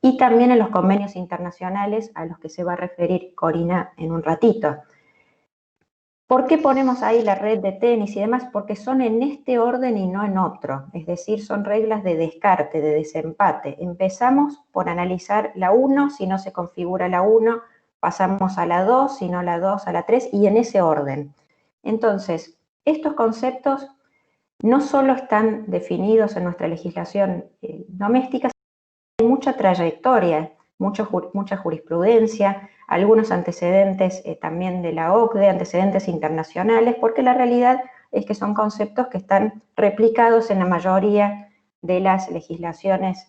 y también en los convenios internacionales a los que se va a referir Corina en un ratito. ¿Por qué ponemos ahí la red de tenis y demás? Porque son en este orden y no en otro. Es decir, son reglas de descarte, de desempate. Empezamos por analizar la 1, si no se configura la 1, pasamos a la 2, si no la 2, a la 3, y en ese orden. Entonces, estos conceptos no solo están definidos en nuestra legislación doméstica, sino que hay mucha trayectoria, mucha jurisprudencia, algunos antecedentes también de la OCDE, antecedentes internacionales, porque la realidad es que son conceptos que están replicados en la mayoría de las legislaciones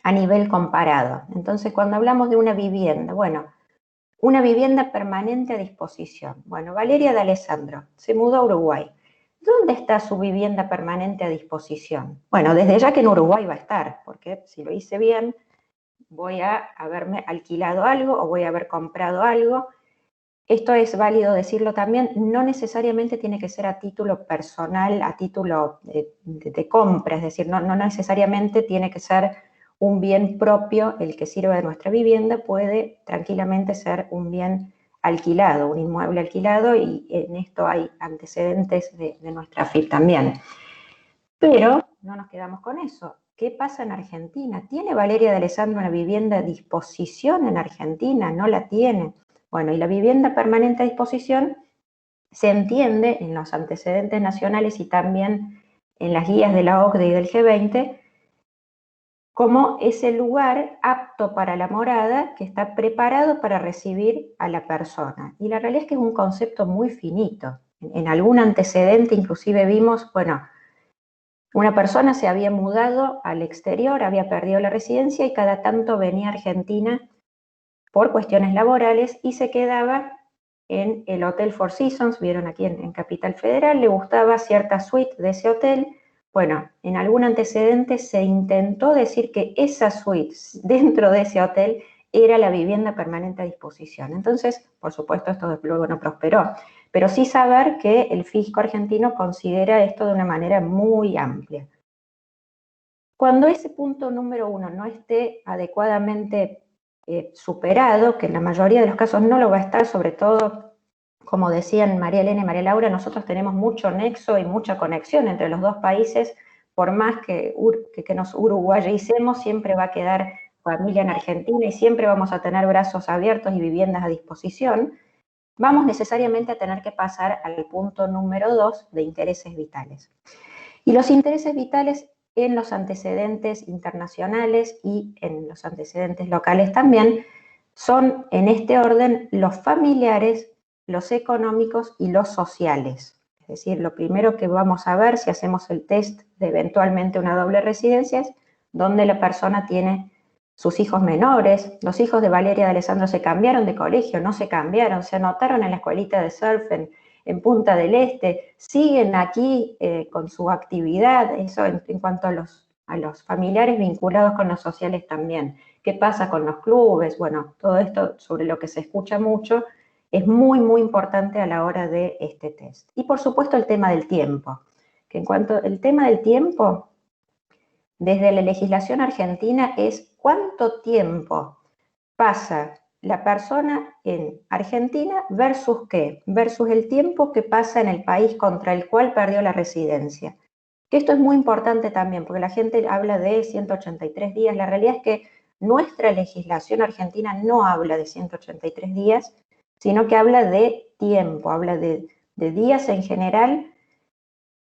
a nivel comparado. Entonces, cuando hablamos de una vivienda, bueno, una vivienda permanente a disposición. Bueno, Valeria de Alessandro se mudó a Uruguay. ¿Dónde está su vivienda permanente a disposición? Bueno, desde ya que en Uruguay va a estar, porque si lo hice bien, voy a haberme alquilado algo o voy a haber comprado algo. Esto es válido decirlo también, no necesariamente tiene que ser a título personal, a título de compra, es decir, no necesariamente tiene que ser un bien propio el que sirva de nuestra vivienda, puede tranquilamente ser un bien alquilado, un inmueble alquilado, y en esto hay antecedentes de nuestra AFIP también. Pero no nos quedamos con eso. ¿Qué pasa en Argentina? ¿Tiene Valeria de Alessandro una vivienda a disposición en Argentina? No la tiene. Bueno, y la vivienda permanente a disposición se entiende en los antecedentes nacionales y también en las guías de la OCDE y del G20 como ese lugar apto para la morada que está preparado para recibir a la persona. Y la realidad es que es un concepto muy finito. En algún antecedente inclusive vimos, bueno, una persona se había mudado al exterior, había perdido la residencia y cada tanto venía a Argentina por cuestiones laborales y se quedaba en el Hotel Four Seasons, vieron aquí en Capital Federal, le gustaba cierta suite de ese hotel. Bueno, en algún antecedente se intentó decir que esa suite dentro de ese hotel era la vivienda permanente a disposición. Entonces, por supuesto, esto luego no prosperó. Pero sí saber que el fisco argentino considera esto de una manera muy amplia. Cuando ese punto número 1 no esté adecuadamente superado, que en la mayoría de los casos no lo va a estar, sobre todo, como decían María Elena y María Laura, nosotros tenemos mucho nexo y mucha conexión entre los dos países, por más que nos uruguayicemos, siempre va a quedar familia en Argentina y siempre vamos a tener brazos abiertos y viviendas a disposición. Vamos necesariamente a tener que pasar al punto número 2 de intereses vitales. Y los intereses vitales en los antecedentes internacionales y en los antecedentes locales también son, en este orden, los familiares, los económicos y los sociales. Es decir, lo primero que vamos a ver si hacemos el test de eventualmente una doble residencia es donde la persona tiene sus hijos menores. Los hijos de Valeria de Alessandro se cambiaron de colegio, no se cambiaron, se anotaron en la escuelita de surf en Punta del Este, siguen aquí con su actividad, eso en cuanto a los familiares vinculados con los sociales también. ¿Qué pasa con los clubes? Bueno, todo esto sobre lo que se escucha mucho es muy, muy importante a la hora de este test. Y por supuesto el tema del tiempo, que en cuanto al tema del tiempo, desde la legislación argentina es cuánto tiempo pasa la persona en Argentina versus qué, versus el tiempo que pasa en el país contra el cual perdió la residencia. Que esto es muy importante también, porque la gente habla de 183 días. La realidad es que nuestra legislación argentina no habla de 183 días, sino que habla de tiempo, habla de días en general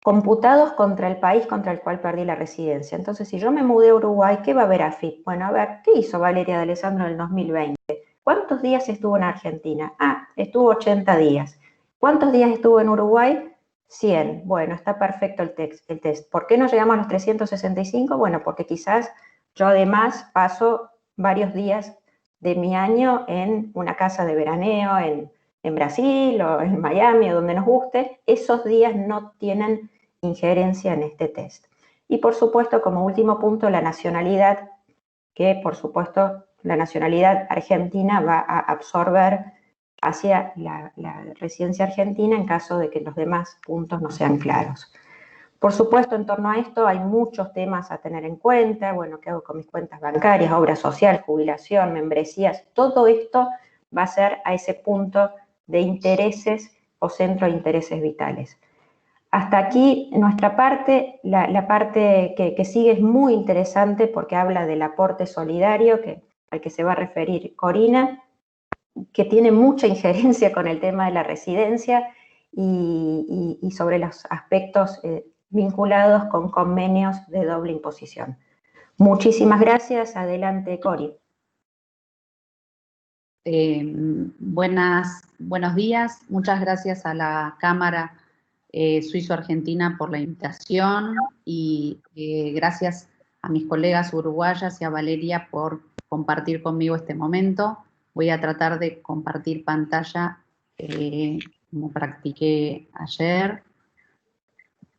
computados contra el país contra el cual perdí la residencia. Entonces, si yo me mudé a Uruguay, ¿qué va a haber AFIP? Bueno, a ver, ¿qué hizo Valeria de Alessandro en el 2020? ¿Cuántos días estuvo en Argentina? Ah, estuvo 80 días. ¿Cuántos días estuvo en Uruguay? 100. Bueno, está perfecto el test. ¿Por qué no llegamos a los 365? Bueno, porque quizás yo además paso varios días de mi año en una casa de veraneo, en Brasil o en Miami o donde nos guste. Esos días no tienen injerencia en este test. Y por supuesto, como último punto, la nacionalidad, que por supuesto la nacionalidad argentina va a absorber hacia la residencia argentina en caso de que los demás puntos no sean claros. Por supuesto, en torno a esto hay muchos temas a tener en cuenta. Bueno, ¿qué hago con mis cuentas bancarias, obra social, jubilación, membresías? Todo esto va a ser a ese punto de intereses o centro de intereses vitales. Hasta aquí nuestra parte. La parte que sigue es muy interesante porque habla del aporte solidario al que se va a referir Corina, que tiene mucha injerencia con el tema de la residencia y sobre los aspectos vinculados con convenios de doble imposición. Muchísimas gracias. Adelante, Cori. Buenos días. Muchas gracias a la Cámara Suizo-Argentina por la invitación y gracias a mis colegas uruguayas y a Valeria por compartir conmigo este momento. Voy a tratar de compartir pantalla como practiqué ayer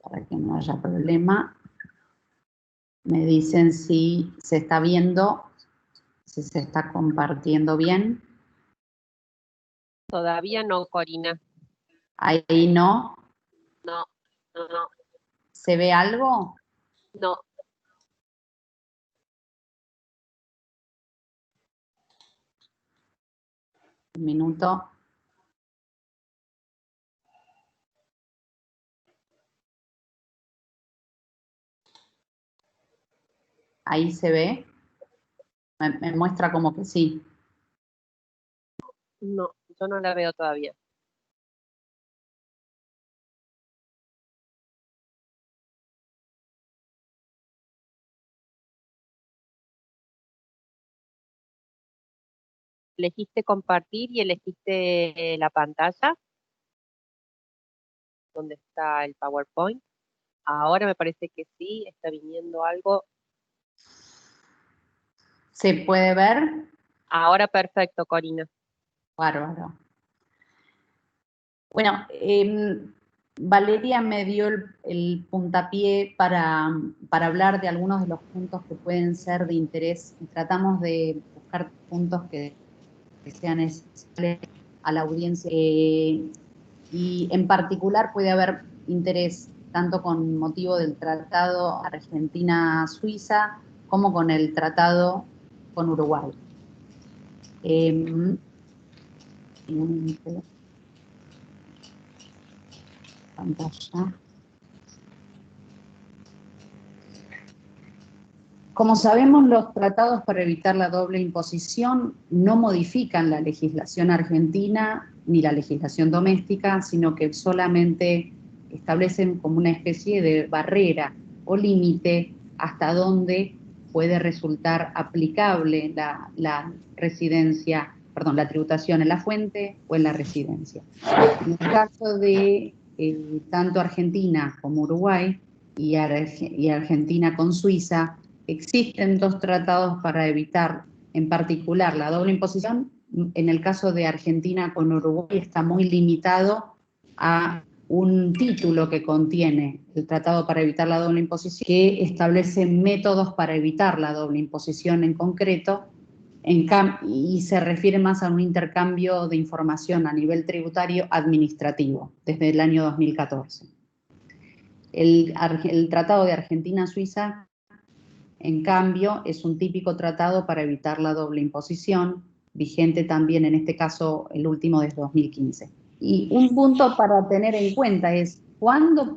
para que no haya problema. Me dicen si se está viendo, si se está compartiendo bien. Todavía no, Corina. Ahí no. No, no, no. ¿Se ve algo? No. Un minuto. Ahí se ve. Me muestra como que sí. No, yo no la veo todavía. Elegiste compartir y elegiste la pantalla donde está el PowerPoint. Ahora me parece que sí, está viniendo algo. ¿Se puede ver? Ahora perfecto, Corina. Bárbaro. Bueno, Valeria me dio el puntapié para hablar de algunos de los puntos que pueden ser de interés y tratamos de buscar puntos que sean esenciales a la audiencia. Y en particular puede haber interés tanto con motivo del Tratado Argentina-Suiza como con el Tratado con Uruguay. Pantalla. Como sabemos, los tratados para evitar la doble imposición no modifican la legislación argentina ni la legislación doméstica, sino que solamente establecen como una especie de barrera o límite hasta donde puede resultar aplicable la residencia, perdón, la tributación en la fuente o en la residencia. En el caso de tanto Argentina como Uruguay y Argentina con Suiza, existen dos tratados para evitar, en particular, la doble imposición. En el caso de Argentina con Uruguay está muy limitado a un título que contiene el Tratado para evitar la doble imposición, que establece métodos para evitar la doble imposición en concreto, y se refiere más a un intercambio de información a nivel tributario administrativo, desde el año 2014. El Tratado de Argentina-Suiza, en cambio, es un típico tratado para evitar la doble imposición, vigente también en este caso el último desde 2015. Y un punto para tener en cuenta es cuándo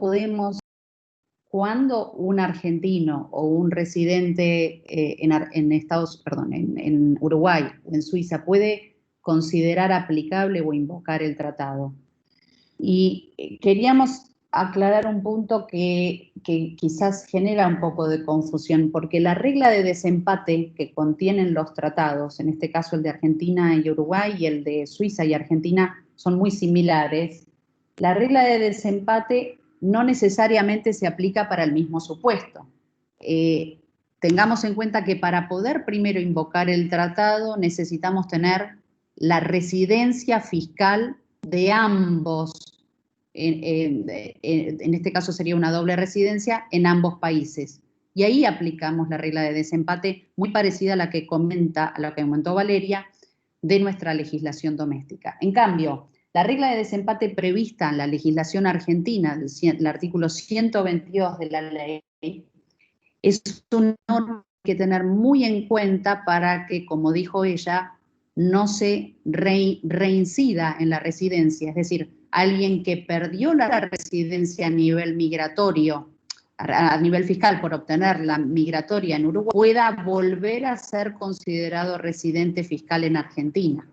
un argentino o un residente en Uruguay o en Suiza puede considerar aplicable o invocar el tratado. Y queríamos aclarar un punto que quizás genera un poco de confusión, porque la regla de desempate que contienen los tratados, en este caso el de Argentina y Uruguay y el de Suiza y Argentina, son muy similares. La regla de desempate no necesariamente se aplica para el mismo supuesto. Tengamos en cuenta que para poder primero invocar el tratado necesitamos tener la residencia fiscal de ambos. En este caso sería una doble residencia en ambos países. Y ahí aplicamos la regla de desempate muy parecida a la que comentó Valeria de nuestra legislación doméstica. En cambio, la regla de desempate prevista en la legislación argentina, el artículo 122 de la ley, es una norma que hay que tener muy en cuenta para que, como dijo ella, no se reincida en la residencia, es decir, alguien que perdió la residencia a nivel migratorio, a nivel fiscal por obtener la migratoria en Uruguay, pueda volver a ser considerado residente fiscal en Argentina.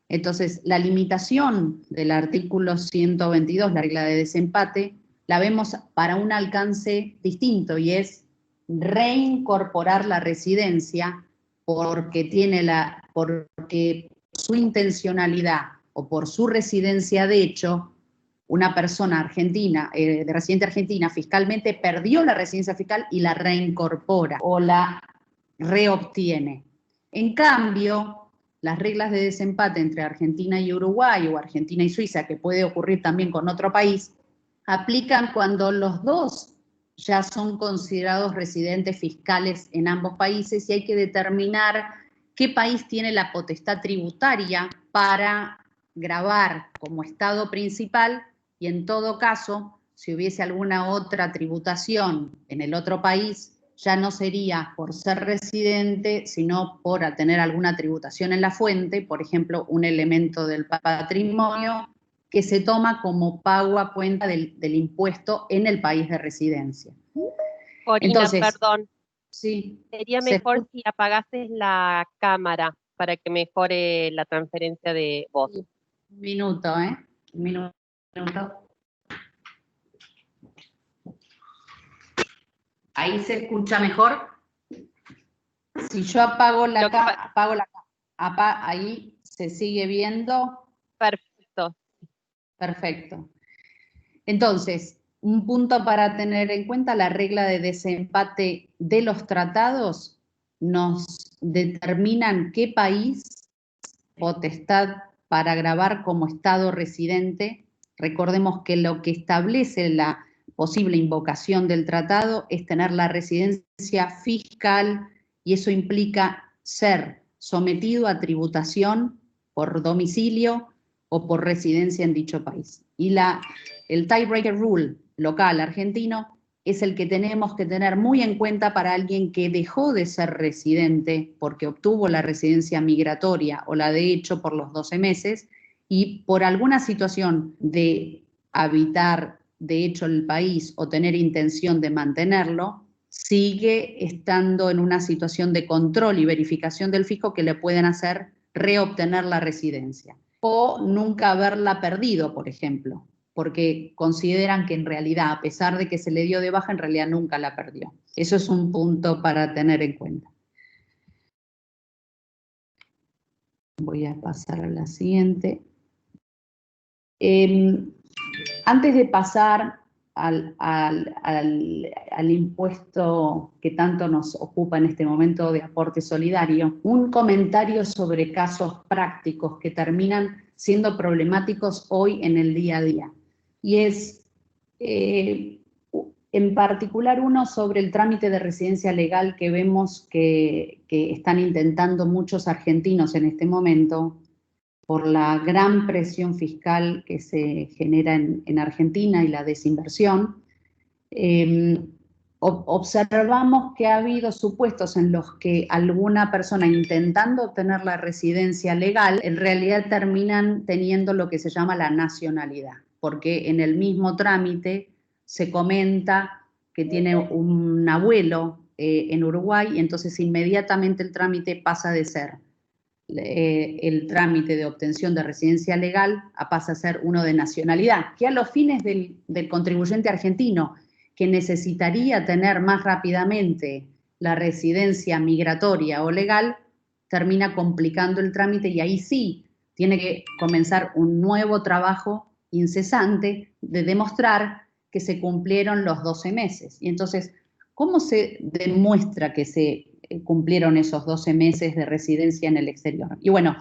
Entonces, la limitación del artículo 122, la regla de desempate, la vemos para un alcance distinto y es reincorporar la residencia porque su intencionalidad o por su residencia de hecho, una persona argentina, de residente argentina, fiscalmente perdió la residencia fiscal y la reincorpora o la reobtiene. En cambio, las reglas de desempate entre Argentina y Uruguay o Argentina y Suiza, que puede ocurrir también con otro país, aplican cuando los dos ya son considerados residentes fiscales en ambos países y hay que determinar qué país tiene la potestad tributaria para gravar como estado principal y en todo caso, si hubiese alguna otra tributación en el otro país, ya no sería por ser residente, sino por tener alguna tributación en la fuente, por ejemplo, un elemento del patrimonio que se toma como pago a cuenta del impuesto en el país de residencia. Corina, Entonces, perdón. Sí. Sería mejor si apagases la cámara para que mejore la transferencia de voz. Un minuto, ¿eh? Un minuto. ¿Ahí se escucha mejor? Si yo apago la cámara, ahí se sigue viendo. Perfecto. Perfecto. Entonces, un punto para tener en cuenta, la regla de desempate de los tratados nos determinan qué país potestad para gravar como estado residente. Recordemos que lo que establece la posible invocación del tratado es tener la residencia fiscal y eso implica ser sometido a tributación por domicilio o por residencia en dicho país. Y el tiebreaker rule local argentino es el que tenemos que tener muy en cuenta para alguien que dejó de ser residente porque obtuvo la residencia migratoria o la de hecho por los 12 meses y por alguna situación de habitar de hecho el país o tener intención de mantenerlo, sigue estando en una situación de control y verificación del fisco que le pueden hacer reobtener la residencia. O nunca haberla perdido, por ejemplo, porque consideran que en realidad, a pesar de que se le dio de baja, en realidad nunca la perdió. Eso es un punto para tener en cuenta. Voy a pasar a la siguiente. Antes de pasar al impuesto que tanto nos ocupa en este momento de aporte solidario, un comentario sobre casos prácticos que terminan siendo problemáticos hoy en el día a día. Y es, en particular, uno sobre el trámite de residencia legal que vemos que están intentando muchos argentinos en este momento, por la gran presión fiscal que se genera en Argentina y la desinversión, observamos que ha habido supuestos en los que alguna persona intentando obtener la residencia legal, en realidad terminan teniendo lo que se llama la nacionalidad, porque en el mismo trámite se comenta que tiene un abuelo en Uruguay y entonces inmediatamente el trámite pasa de ser el trámite de obtención de residencia legal pasa a ser uno de nacionalidad, que a los fines del contribuyente argentino, que necesitaría tener más rápidamente la residencia migratoria o legal, termina complicando el trámite y ahí sí tiene que comenzar un nuevo trabajo incesante de demostrar que se cumplieron los 12 meses. Y entonces, ¿cómo se demuestra que se cumplieron esos 12 meses de residencia en el exterior? Y bueno,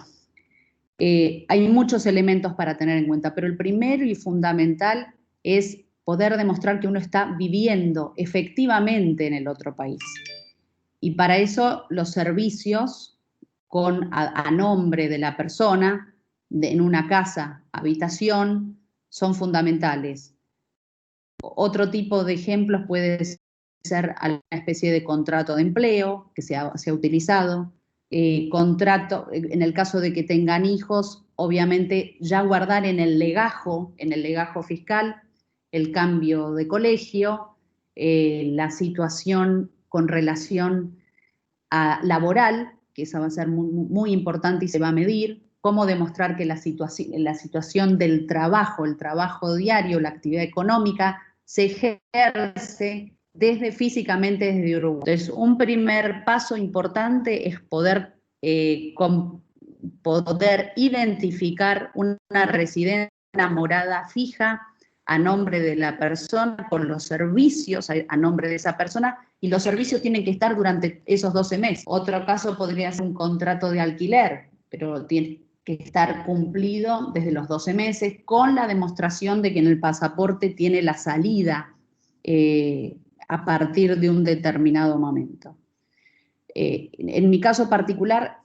hay muchos elementos para tener en cuenta, pero el primero y fundamental es poder demostrar que uno está viviendo efectivamente en el otro país. Y para eso los servicios a nombre de la persona, en una casa, habitación, son fundamentales. Otro tipo de ejemplos puede ser alguna especie de contrato de empleo que se ha utilizado, contrato, en el caso de que tengan hijos, obviamente ya guardar en el legajo fiscal, el cambio de colegio, la situación con relación a laboral, que esa va a ser muy, muy importante y se va a medir, cómo demostrar que la situación del trabajo, el trabajo diario, la actividad económica, se ejerce físicamente desde Uruguay. Entonces, un primer paso importante es poder poder identificar una residencia, una morada fija a nombre de la persona, con los servicios a nombre de esa persona, y los servicios tienen que estar durante esos 12 meses. Otro caso podría ser un contrato de alquiler, pero tiene que estar cumplido desde los 12 meses con la demostración de que en el pasaporte tiene la salida a partir de un determinado momento. En mi caso particular,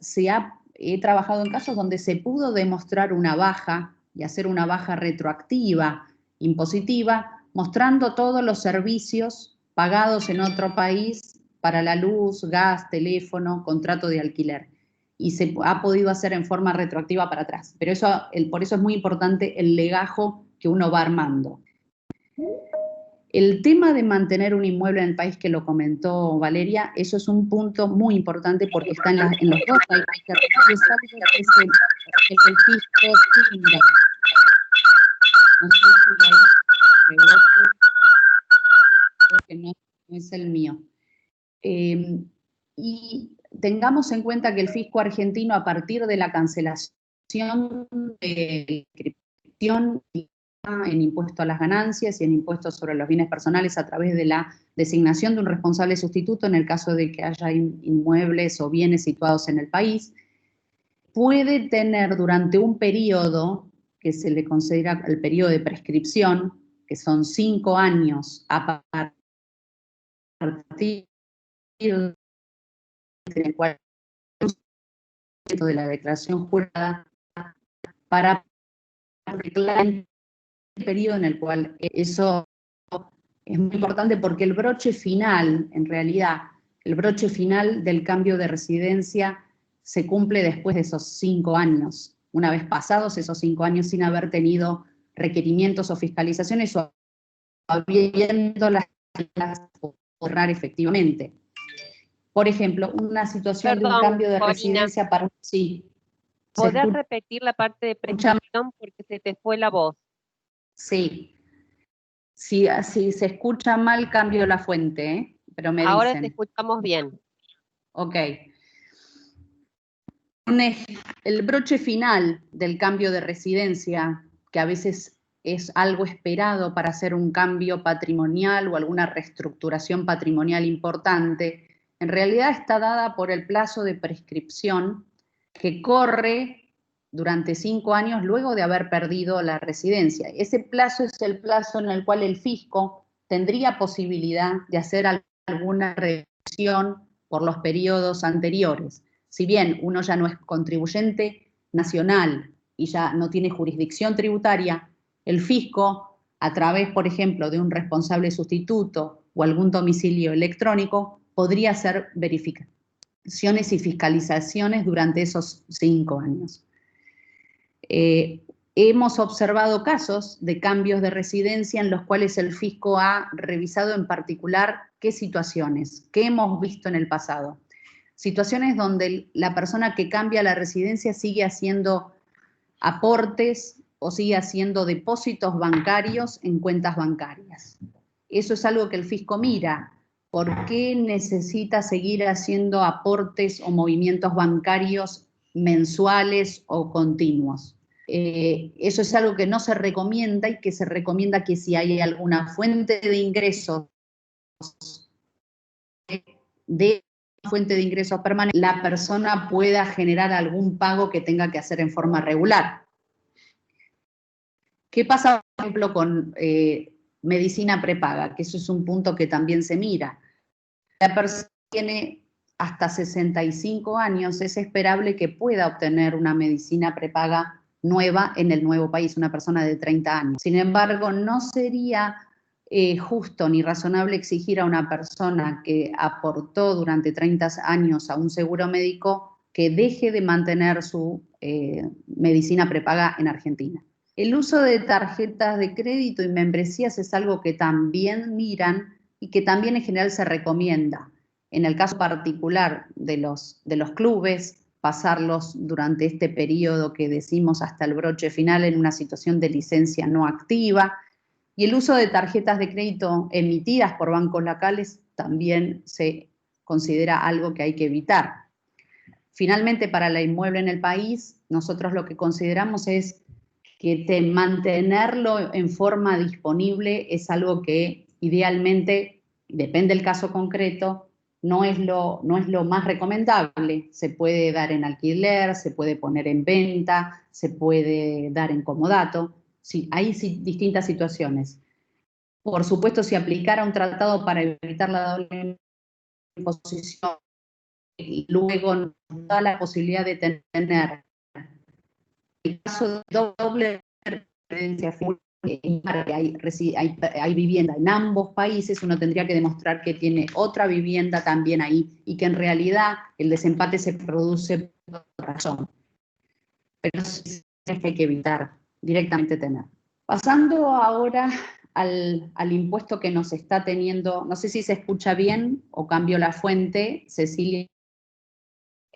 he trabajado en casos donde se pudo demostrar una baja y hacer una baja retroactiva, impositiva, mostrando todos los servicios pagados en otro país para la luz, gas, teléfono, contrato de alquiler. Y se ha podido hacer en forma retroactiva para atrás. Pero por eso es muy importante el legajo que uno va armando. El tema de mantener un inmueble en el país, que lo comentó Valeria, eso es un punto muy importante porque está en los dos países que es el fisco timbre. No sé si hay rebote, porque no es el mío. Y tengamos en cuenta que el fisco argentino, a partir de la cancelación de inscripción en impuesto a las ganancias y en impuestos sobre los bienes personales a través de la designación de un responsable sustituto en el caso de que haya inmuebles o bienes situados en el país, puede tener durante un periodo que se le considera el periodo de prescripción, que son 5 años a partir del cual de la declaración jurada para arreglar el periodo en el cual eso es muy importante, porque el broche final, en realidad, el broche final del cambio de residencia se cumple después de esos 5 años, una vez pasados esos 5 años sin haber tenido requerimientos o fiscalizaciones o habiéndolas borrar efectivamente. Por ejemplo, una situación de un cambio de residencia para... Sí. ¿Podés repetir la parte de prescripción porque se te fue la voz? Sí. Si se escucha mal, cambio la fuente, ¿eh? Pero me ahora dicen. Te escuchamos bien. Ok. El broche final del cambio de residencia, que a veces es algo esperado para hacer un cambio patrimonial o alguna reestructuración patrimonial importante, en realidad está dada por el plazo de prescripción que corre durante 5 años luego de haber perdido la residencia. Ese plazo es el plazo en el cual el fisco tendría posibilidad de hacer alguna revisión por los periodos anteriores. Si bien uno ya no es contribuyente nacional y ya no tiene jurisdicción tributaria, el fisco, a través, por ejemplo, de un responsable sustituto o algún domicilio electrónico, podría hacer verificaciones y fiscalizaciones durante esos 5 años. Hemos observado casos de cambios de residencia en los cuales el fisco ha revisado en particular qué situaciones, qué hemos visto en el pasado. Situaciones donde la persona que cambia la residencia sigue haciendo aportes o sigue haciendo depósitos bancarios en cuentas bancarias. Eso es algo que el fisco mira. ¿Por qué necesita seguir haciendo aportes o movimientos bancarios mensuales o continuos? Eso es algo que no se recomienda y que se recomienda que si hay alguna fuente de ingresos permanente, la persona pueda generar algún pago que tenga que hacer en forma regular. ¿Qué pasa, por ejemplo, con medicina prepaga? Que eso es un punto que también se mira. La persona tiene hasta 65 años, es esperable que pueda obtener una medicina prepaga nueva en el nuevo país, una persona de 30 años. Sin embargo, no sería justo ni razonable exigir a una persona que aportó durante 30 años a un seguro médico que deje de mantener su medicina prepaga en Argentina. El uso de tarjetas de crédito y membresías es algo que también miran y que también en general se recomienda. En el caso particular de los clubes, pasarlos durante este periodo que decimos hasta el broche final en una situación de licencia no activa. Y el uso de tarjetas de crédito emitidas por bancos locales también se considera algo que hay que evitar. finalmente para la inmueble en el país, nosotros lo que consideramos es que mantenerlo en forma disponible es algo que idealmente, depende del caso concreto, no es lo más recomendable. Se puede dar en alquiler, se puede poner en venta, se puede dar en comodato. Sí, hay distintas situaciones. Por supuesto, si aplicara un tratado para evitar la doble imposición, y luego nos da la posibilidad de tener el caso de doble residencia, hay vivienda en ambos países, uno tendría que demostrar que tiene otra vivienda también ahí y que en realidad el desempate se produce por razón. Pero sí es que hay que evitar directamente tener. Pasando ahora al impuesto que nos está teniendo, no sé si se escucha bien o cambio la fuente, Cecilia.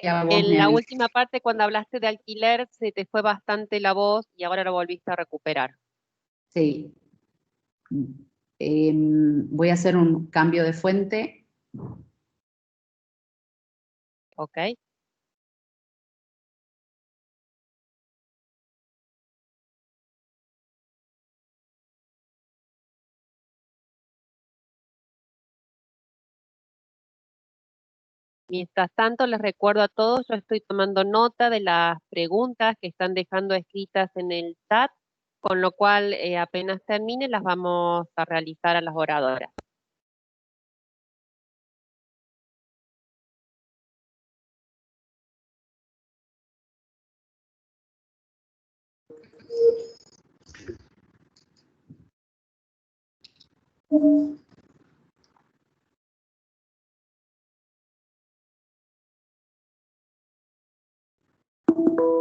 En la última parte, cuando hablaste de alquiler, se te fue bastante la voz y ahora lo volviste a recuperar. Sí. Voy a hacer un cambio de fuente. Ok. Mientras tanto, les recuerdo a todos, yo estoy tomando nota de las preguntas que están dejando escritas en el chat, con lo cual apenas termine las vamos a realizar a las oradoras.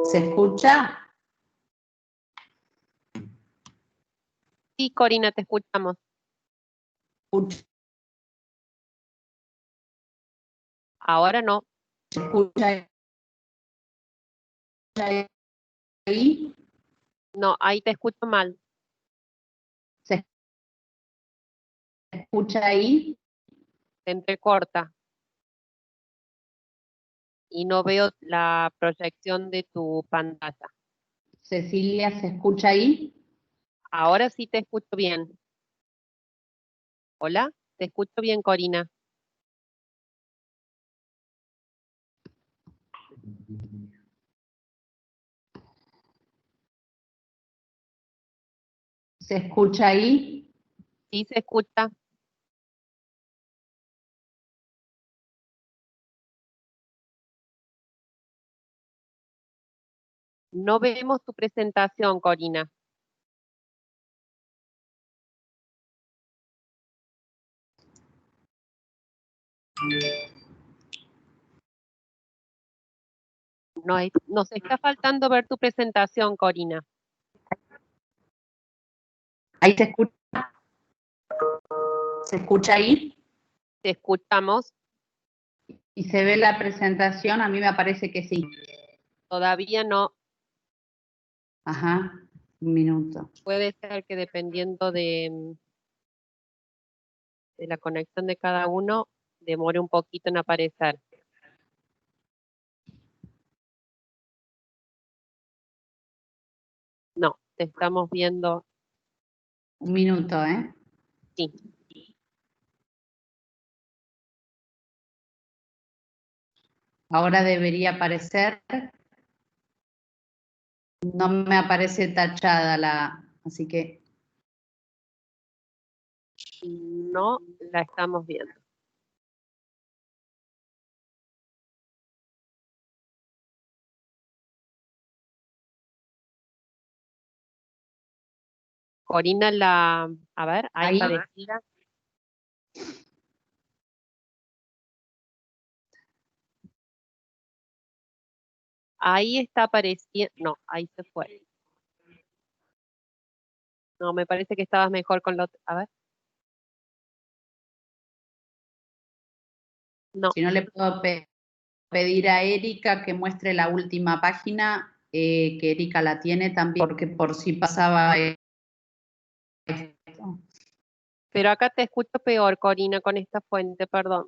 ¿Se escucha? Sí, Corina, te escuchamos. Ahora no. ¿Se escucha ahí? No, ahí te escucho mal. ¿Se escucha ahí? Se entrecorta. Y no veo la proyección de tu pantalla. Cecilia, ¿se escucha ahí? Ahora sí te escucho bien. Hola, te escucho bien, Corina. ¿Se escucha ahí? Sí, se escucha. No vemos tu presentación, Corina. Nos está faltando ver tu presentación, Corina. ¿Ahí se escucha? ¿Se escucha ahí? Te escuchamos. ¿Y se ve la presentación? A mí me parece que sí. Todavía no. Ajá, un minuto. Puede ser que dependiendo de la conexión de cada uno, demore un poquito en aparecer. No, te estamos viendo. Un minuto, ¿eh? Sí. Ahora debería aparecer. No me aparece tachada así que. No la estamos viendo. Corina, a ver, ahí parecida. Ahí está apareciendo, no, ahí se fue. No, me parece que estabas mejor con lo otro. A ver. No. Si no, le puedo pedir a Erika que muestre la última página, que Erika la tiene también, porque por si pasaba esto. Pero acá te escucho peor, Corina, con esta fuente, perdón.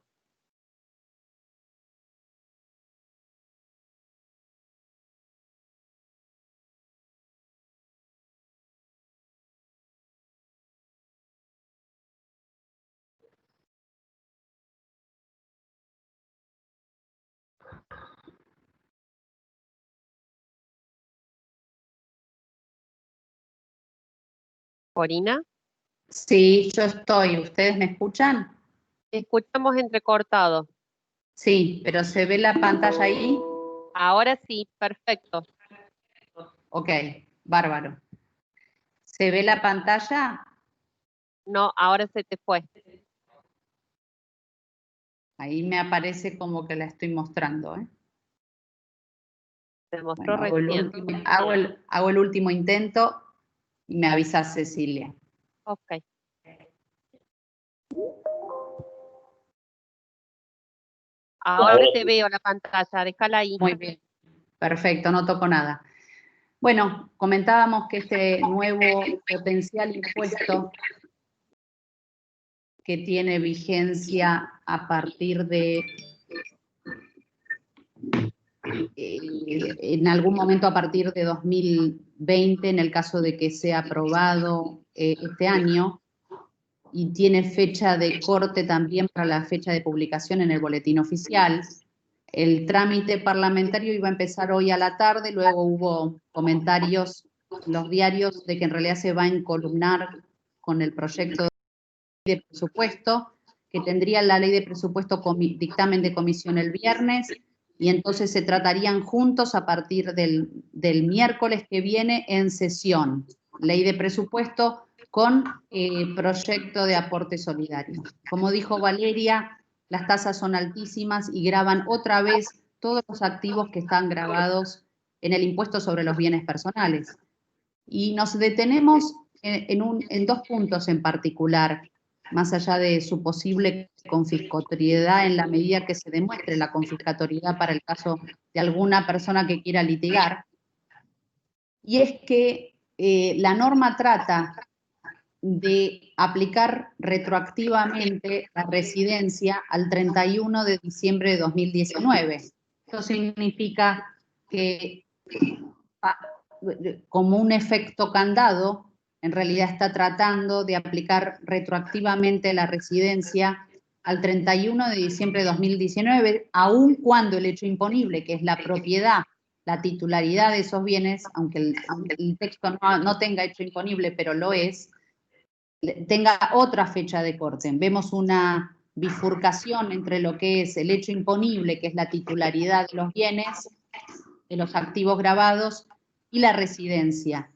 Corina. Sí, yo estoy. ¿Ustedes me escuchan? Escuchamos entrecortado. Sí, pero ¿se ve la pantalla ahí? Ahora sí, perfecto. Ok, bárbaro. ¿Se ve la pantalla? No, ahora se te fue. Ahí me aparece como que la estoy mostrando, ¿eh? Se mostró Bueno, recién. hago el último intento y me avisa Cecilia. Ok. Ahora te veo la pantalla, déjala ahí. Muy bien, perfecto, no toco nada. Bueno, comentábamos que este nuevo potencial impuesto que tiene vigencia a partir de, en algún momento a partir de 2020, en el caso de que sea aprobado este año, y tiene fecha de corte también para la fecha de publicación en el boletín oficial. El trámite parlamentario iba a empezar hoy a la tarde, luego hubo comentarios en los diarios de que en realidad se va a encolumnar con el proyecto de presupuesto, que tendría la ley de presupuesto con dictamen de comisión el viernes, y entonces se tratarían juntos a partir del miércoles que viene en sesión. Ley de presupuesto con proyecto de aporte solidario. Como dijo Valeria, las tasas son altísimas y graban otra vez todos los activos que están grabados en el impuesto sobre los bienes personales. Y nos detenemos en dos puntos en particular, más allá de su posible confiscatoriedad en la medida que se demuestre la confiscatoriedad para el caso de alguna persona que quiera litigar. Y es que la norma trata de aplicar retroactivamente la residencia al 31 de diciembre de 2019. Esto significa que como un efecto candado, en realidad está tratando de aplicar retroactivamente la residencia al 31 de diciembre de 2019, aun cuando el hecho imponible, que es la propiedad, la titularidad de esos bienes, aunque el texto no tenga hecho imponible, pero lo es, tenga otra fecha de corte. Vemos una bifurcación entre lo que es el hecho imponible, que es la titularidad de los bienes, de los activos grabados, y la residencia.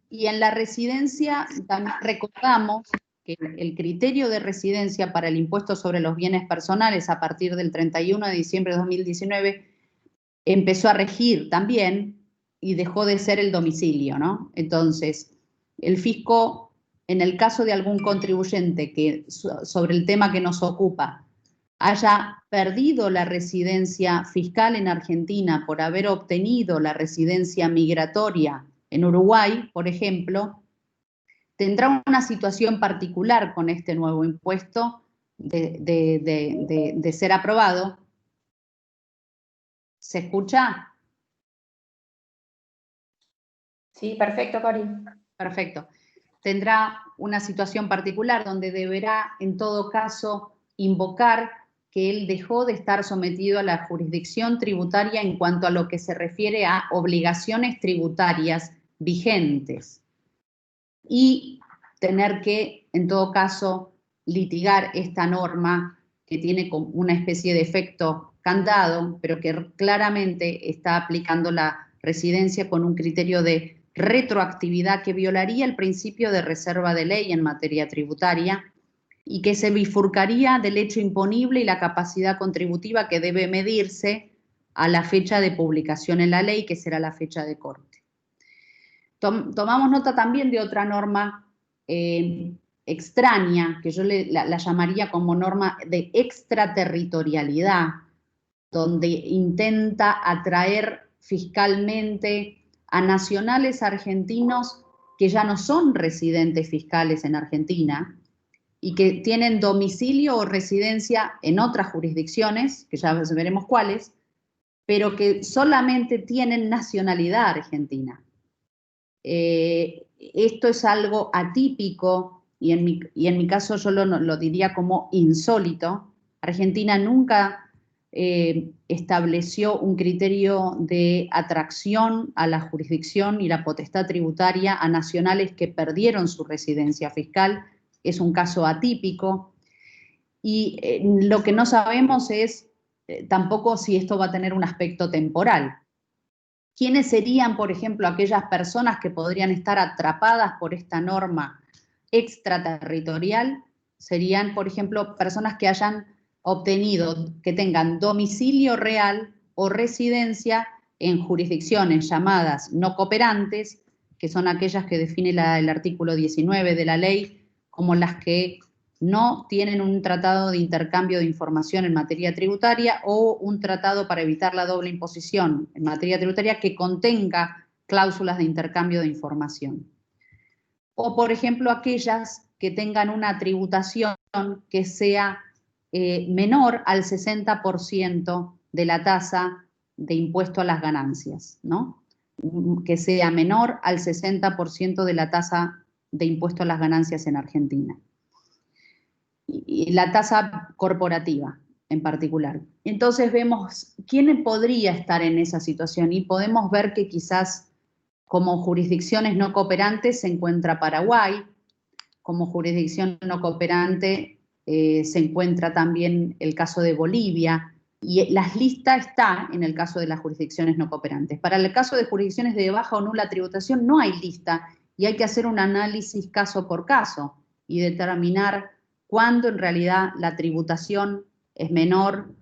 Y en la residencia también recordamos que el criterio de residencia para el impuesto sobre los bienes personales a partir del 31 de diciembre de 2019 empezó a regir también y dejó de ser el domicilio, ¿no? Entonces, el fisco, en el caso de algún contribuyente que sobre el tema que nos ocupa haya perdido la residencia fiscal en Argentina por haber obtenido la residencia migratoria en Uruguay, por ejemplo, tendrá una situación particular con este nuevo impuesto de ser aprobado. ¿Se escucha? Sí, perfecto, Cori. Perfecto. Tendrá una situación particular donde deberá, en todo caso, invocar que él dejó de estar sometido a la jurisdicción tributaria en cuanto a lo que se refiere a obligaciones tributarias vigentes. Y tener que, en todo caso, litigar esta norma que tiene una especie de efecto candado, pero que claramente está aplicando la residencia con un criterio de retroactividad que violaría el principio de reserva de ley en materia tributaria y que se bifurcaría del hecho imponible y la capacidad contributiva que debe medirse a la fecha de publicación en la ley, que será la fecha de corte. Tomamos nota también de otra norma extraña, que yo la llamaría como norma de extraterritorialidad, donde intenta atraer fiscalmente a nacionales argentinos que ya no son residentes fiscales en Argentina y que tienen domicilio o residencia en otras jurisdicciones, que ya veremos cuáles, pero que solamente tienen nacionalidad argentina. Esto es algo atípico y en mi caso yo lo diría como insólito. Argentina nunca estableció un criterio de atracción a la jurisdicción y la potestad tributaria a nacionales que perdieron su residencia fiscal. Es un caso atípico. Y lo que no sabemos es tampoco si esto va a tener un aspecto temporal. ¿Quiénes serían, por ejemplo, aquellas personas que podrían estar atrapadas por esta norma extraterritorial? Serían, por ejemplo, personas que hayan obtenido, que tengan domicilio real o residencia en jurisdicciones llamadas no cooperantes, que son aquellas que define el artículo 19 de la ley, como las que no tienen un tratado de intercambio de información en materia tributaria o un tratado para evitar la doble imposición en materia tributaria que contenga cláusulas de intercambio de información. O, por ejemplo, aquellas que tengan una tributación que sea menor al 60% de la tasa de impuesto a las ganancias, ¿no? Que sea menor al 60% de la tasa de impuesto a las ganancias en Argentina. Y la tasa corporativa en particular. Entonces vemos quién podría estar en esa situación y podemos ver que quizás como jurisdicciones no cooperantes se encuentra Paraguay, como jurisdicción no cooperante se encuentra también el caso de Bolivia, y la lista está en el caso de las jurisdicciones no cooperantes. Para el caso de jurisdicciones de baja o nula tributación no hay lista y hay que hacer un análisis caso por caso y determinar cuándo en realidad la tributación es menor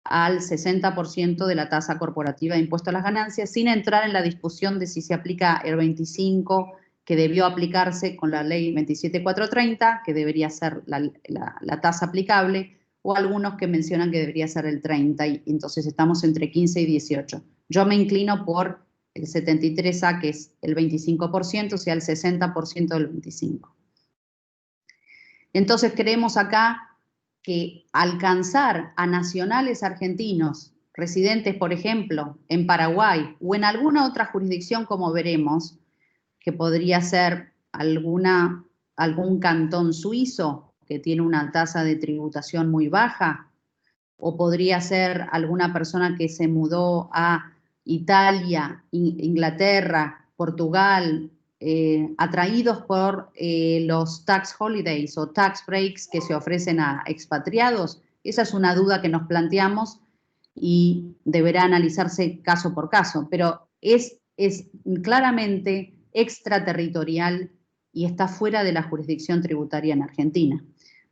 al 60% de la tasa corporativa de impuesto a las ganancias, sin entrar en la discusión de si se aplica el 25% que debió aplicarse con la ley 27430, que debería ser la tasa aplicable, o algunos que mencionan que debería ser el 30%, y entonces estamos entre 15 y 18. Yo me inclino por el 73A, que es el 25%, o sea, el 60% del 25%. Entonces creemos acá que alcanzar a nacionales argentinos, residentes, por ejemplo, en Paraguay o en alguna otra jurisdicción, como veremos, que podría ser algún cantón suizo que tiene una tasa de tributación muy baja, o podría ser alguna persona que se mudó a Italia, Inglaterra, Portugal, atraídos por los tax holidays o tax breaks que se ofrecen a expatriados. Esa es una duda que nos planteamos y deberá analizarse caso por caso, pero es claramente extraterritorial y está fuera de la jurisdicción tributaria en Argentina.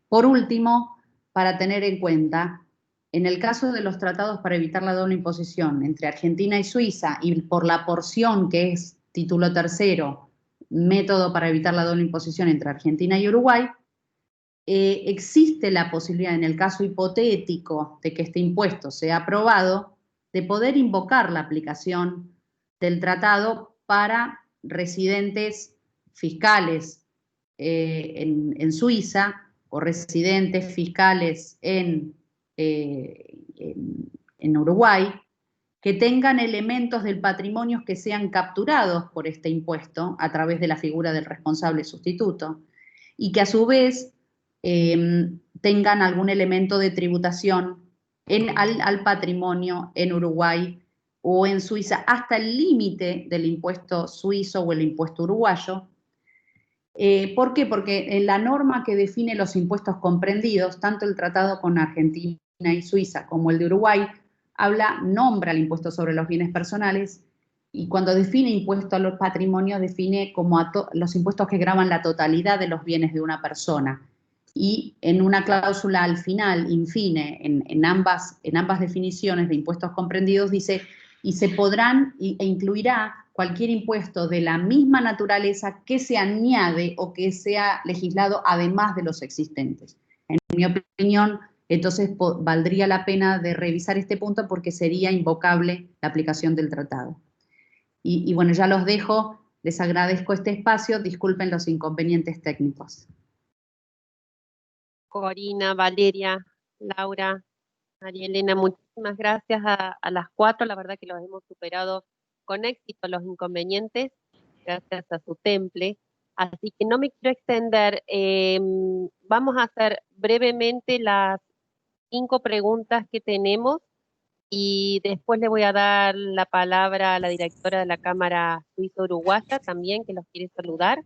Por último, para tener en cuenta, en el caso de los tratados para evitar la doble imposición entre Argentina y Suiza, y por la porción que es título tercero, método para evitar la doble imposición entre Argentina y Uruguay, existe la posibilidad, en el caso hipotético de que este impuesto sea aprobado, de poder invocar la aplicación del tratado para residentes fiscales en Suiza o residentes fiscales en Uruguay, que tengan elementos del patrimonio que sean capturados por este impuesto a través de la figura del responsable sustituto y que a su vez tengan algún elemento de tributación al patrimonio en Uruguay o en Suiza hasta el límite del impuesto suizo o el impuesto uruguayo. ¿Por qué? Porque en la norma que define los impuestos comprendidos, tanto el tratado con Argentina y Suiza como el de Uruguay, nombra el impuesto sobre los bienes personales, y cuando define impuesto a los patrimonios, define como los impuestos que gravan la totalidad de los bienes de una persona. Y en una cláusula al final, infine, en ambas definiciones de impuestos comprendidos, dice, y se podrán e incluirá cualquier impuesto de la misma naturaleza que se añade o que sea legislado además de los existentes. En mi opinión, entonces valdría la pena de revisar este punto porque sería invocable la aplicación del tratado. Y bueno, ya los dejo, les agradezco este espacio, disculpen los inconvenientes técnicos. Corina, Valeria, Laura, María Elena, muchísimas gracias a las cuatro, la verdad que los hemos superado con éxito los inconvenientes, gracias a su temple, así que no me quiero extender, vamos a hacer brevemente las 5 preguntas que tenemos Y después le voy a dar la palabra a la directora de la Cámara Suiza Uruguaya también, que los quiere saludar.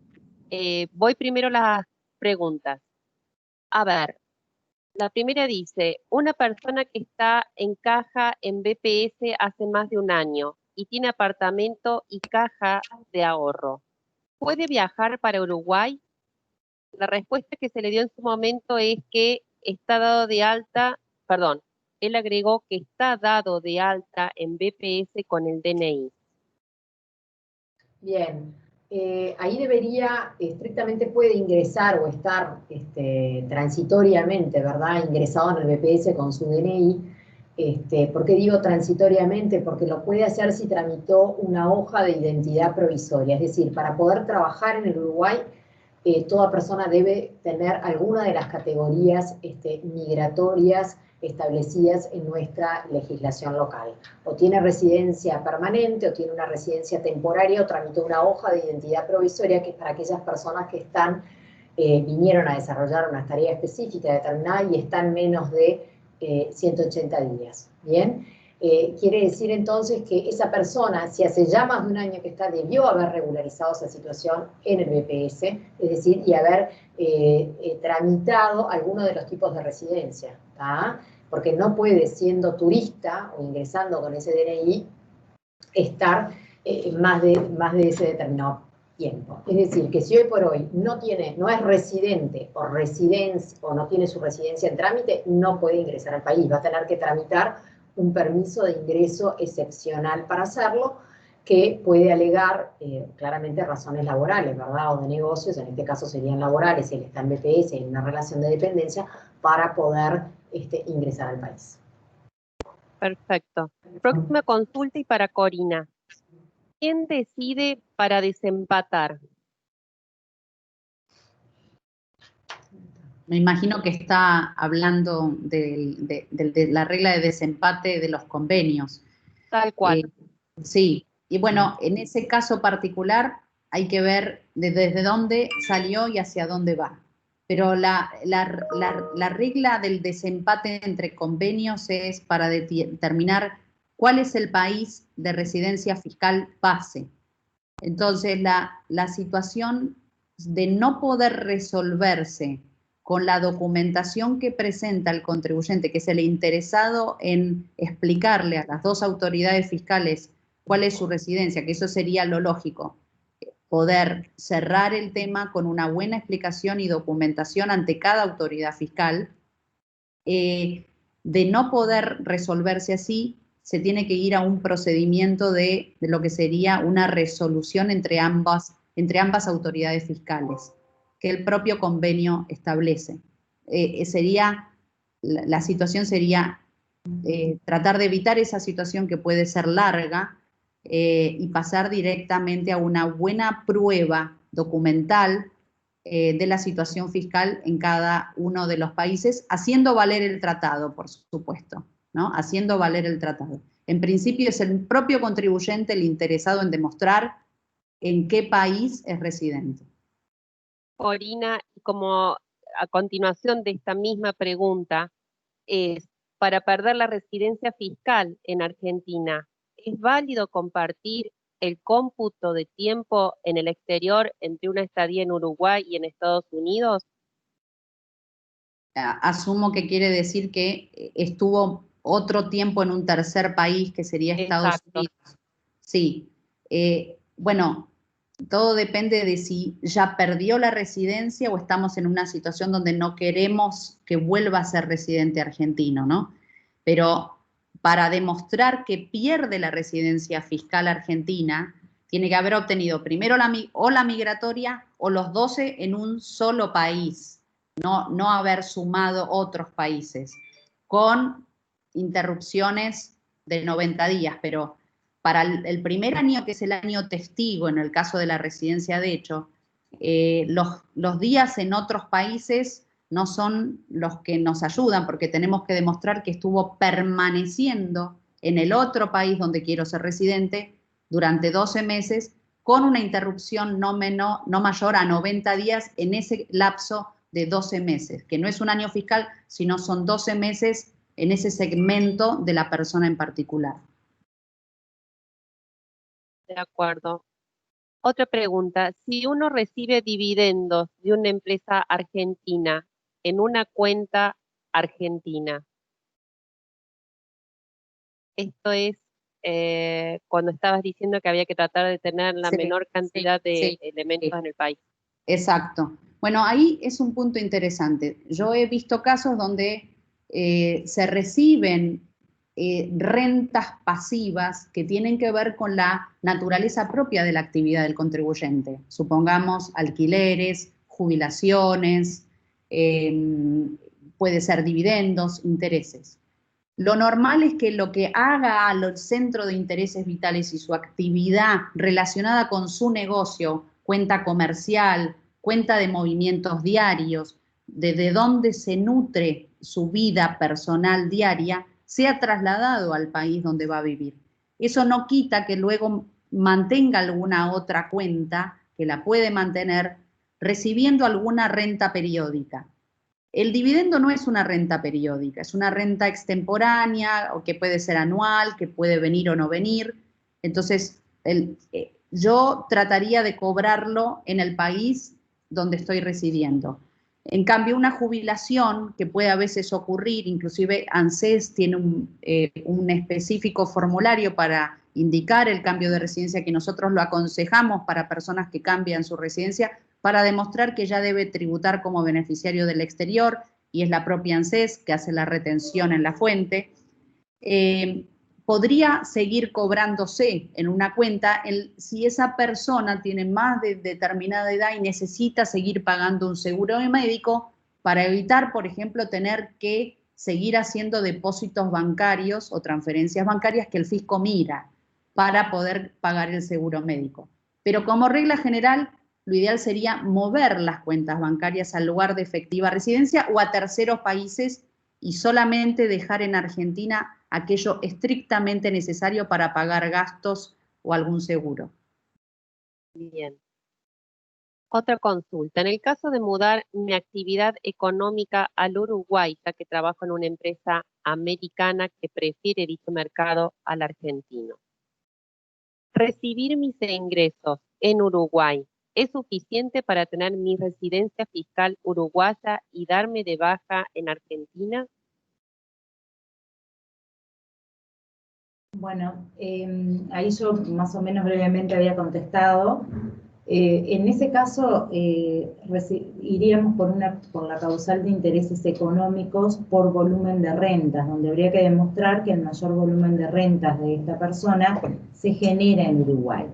Voy primero a las preguntas. A ver, la primera dice, una persona que está en caja en BPS hace más de un año y tiene apartamento y caja de ahorro, ¿puede viajar para Uruguay? La respuesta que se le dio en su momento es que está dado de alta, perdón, él agregó que está dado de alta en BPS con el DNI. Bien, ahí debería, estrictamente puede ingresar o estar transitoriamente, ¿verdad? Ingresado en el BPS con su DNI. ¿Por qué digo transitoriamente? Porque lo puede hacer si tramitó una hoja de identidad provisoria. Es decir, para poder trabajar en el Uruguay, toda persona debe tener alguna de las categorías migratorias establecidas en nuestra legislación local. O tiene residencia permanente, o tiene una residencia temporaria, o tramitó una hoja de identidad provisoria, que es para aquellas personas que vinieron a desarrollar una tarea específica determinada y están menos de 180 días. ¿Bien? Quiere decir entonces que esa persona, si hace ya más de un año que está, debió haber regularizado esa situación en el BPS, es decir, y haber tramitado alguno de los tipos de residencia, ¿tá? Porque no puede, siendo turista o ingresando con ese DNI, estar más de ese determinado tiempo. Es decir, que si hoy por hoy no es residente o no tiene su residencia en trámite, no puede ingresar al país, va a tener que tramitar un permiso de ingreso excepcional para hacerlo, que puede alegar claramente razones laborales, ¿verdad? O de negocios, en este caso serían laborales, si él está en BPS, en una relación de dependencia, para poder ingresar al país. Perfecto. Próxima consulta y para Corina. ¿Quién decide para desempatar? Me imagino que está hablando de la regla de desempate de los convenios. Tal cual. Sí, y bueno, en ese caso particular hay que ver desde dónde salió y hacia dónde va. Pero la regla del desempate entre convenios es para determinar cuál es el país de residencia fiscal base. Entonces, la situación de no poder resolverse con la documentación que presenta el contribuyente, que es el interesado en explicarle a las dos autoridades fiscales cuál es su residencia, que eso sería lo lógico, poder cerrar el tema con una buena explicación y documentación ante cada autoridad fiscal. De no poder resolverse así, se tiene que ir a un procedimiento de lo que sería una resolución entre ambas autoridades fiscales, que el propio convenio establece. La situación sería tratar de evitar esa situación que puede ser larga y pasar directamente a una buena prueba documental de la situación fiscal en cada uno de los países, haciendo valer el tratado, por supuesto, ¿no? Haciendo valer el tratado. En principio es el propio contribuyente el interesado en demostrar en qué país es residente. Corina, como a continuación de esta misma pregunta, es, para perder la residencia fiscal en Argentina, ¿es válido compartir el cómputo de tiempo en el exterior entre una estadía en Uruguay y en Estados Unidos? Asumo que quiere decir que estuvo otro tiempo en un tercer país, que sería Estados Unidos. Sí. Bueno, todo depende de si ya perdió la residencia o estamos en una situación donde no queremos que vuelva a ser residente argentino, ¿no? Pero para demostrar que pierde la residencia fiscal argentina, tiene que haber obtenido primero la migratoria o los 12 en un solo país, no haber sumado otros países, con interrupciones de 90 días, pero para el primer año, que es el año testigo en el caso de la residencia de hecho, los días en otros países no son los que nos ayudan, porque tenemos que demostrar que estuvo permaneciendo en el otro país donde quiero ser residente durante 12 meses, con una interrupción no mayor a 90 días en ese lapso de 12 meses, que no es un año fiscal, sino son 12 meses en ese segmento de la persona en particular. De acuerdo. Otra pregunta, si uno recibe dividendos de una empresa argentina en una cuenta argentina, esto es cuando estabas diciendo que había que tratar de tener la menor cantidad de elementos en el país. Exacto. Bueno, ahí es un punto interesante. Yo he visto casos donde se reciben rentas pasivas que tienen que ver con la naturaleza propia de la actividad del contribuyente. Supongamos alquileres, jubilaciones, puede ser dividendos, intereses. Lo normal es que lo que haga al centro de intereses vitales y su actividad relacionada con su negocio, cuenta comercial, cuenta de movimientos diarios, desde donde se nutre su vida personal diaria, sea trasladado al país donde va a vivir. Eso no quita que luego mantenga alguna otra cuenta, que la puede mantener, recibiendo alguna renta periódica. El dividendo no es una renta periódica, es una renta extemporánea, o que puede ser anual, que puede venir o no venir. Entonces, yo trataría de cobrarlo en el país donde estoy residiendo. En cambio, una jubilación que puede a veces ocurrir, inclusive ANSES tiene un específico formulario para indicar el cambio de residencia, que nosotros lo aconsejamos para personas que cambian su residencia, para demostrar que ya debe tributar como beneficiario del exterior, y es la propia ANSES que hace la retención en la fuente. Podría seguir cobrándose en una cuenta si esa persona tiene más de determinada edad y necesita seguir pagando un seguro médico para evitar, por ejemplo, tener que seguir haciendo depósitos bancarios o transferencias bancarias que el fisco mira para poder pagar el seguro médico. Pero como regla general, lo ideal sería mover las cuentas bancarias al lugar de efectiva residencia o a terceros países, y solamente dejar en Argentina aquello estrictamente necesario para pagar gastos o algún seguro. Bien. Otra consulta. En el caso de mudar mi actividad económica al Uruguay, ya que trabajo en una empresa americana que prefiere dicho mercado al argentino, ¿recibir mis ingresos en Uruguay es suficiente para tener mi residencia fiscal uruguaya y darme de baja en Argentina? Bueno, ahí yo más o menos brevemente había contestado. En ese caso, iríamos por la causal de intereses económicos por volumen de rentas, donde habría que demostrar que el mayor volumen de rentas de esta persona se genera en Uruguay.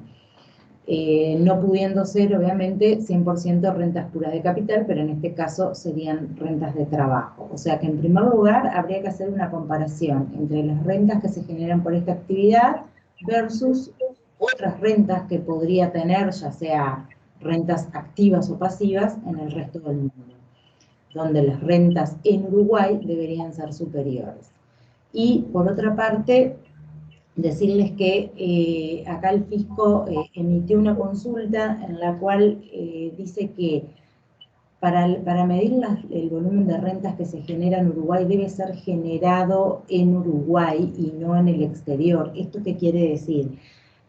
No pudiendo ser, obviamente, 100% rentas puras de capital, pero en este caso serían rentas de trabajo. O sea que, en primer lugar, habría que hacer una comparación entre las rentas que se generan por esta actividad versus otras rentas que podría tener, ya sea rentas activas o pasivas, en el resto del mundo, donde las rentas en Uruguay deberían ser superiores. Y, por otra parte, decirles que acá el fisco emitió una consulta en la cual dice que para medir el volumen de rentas que se genera en Uruguay debe ser generado en Uruguay y no en el exterior. ¿Esto qué quiere decir?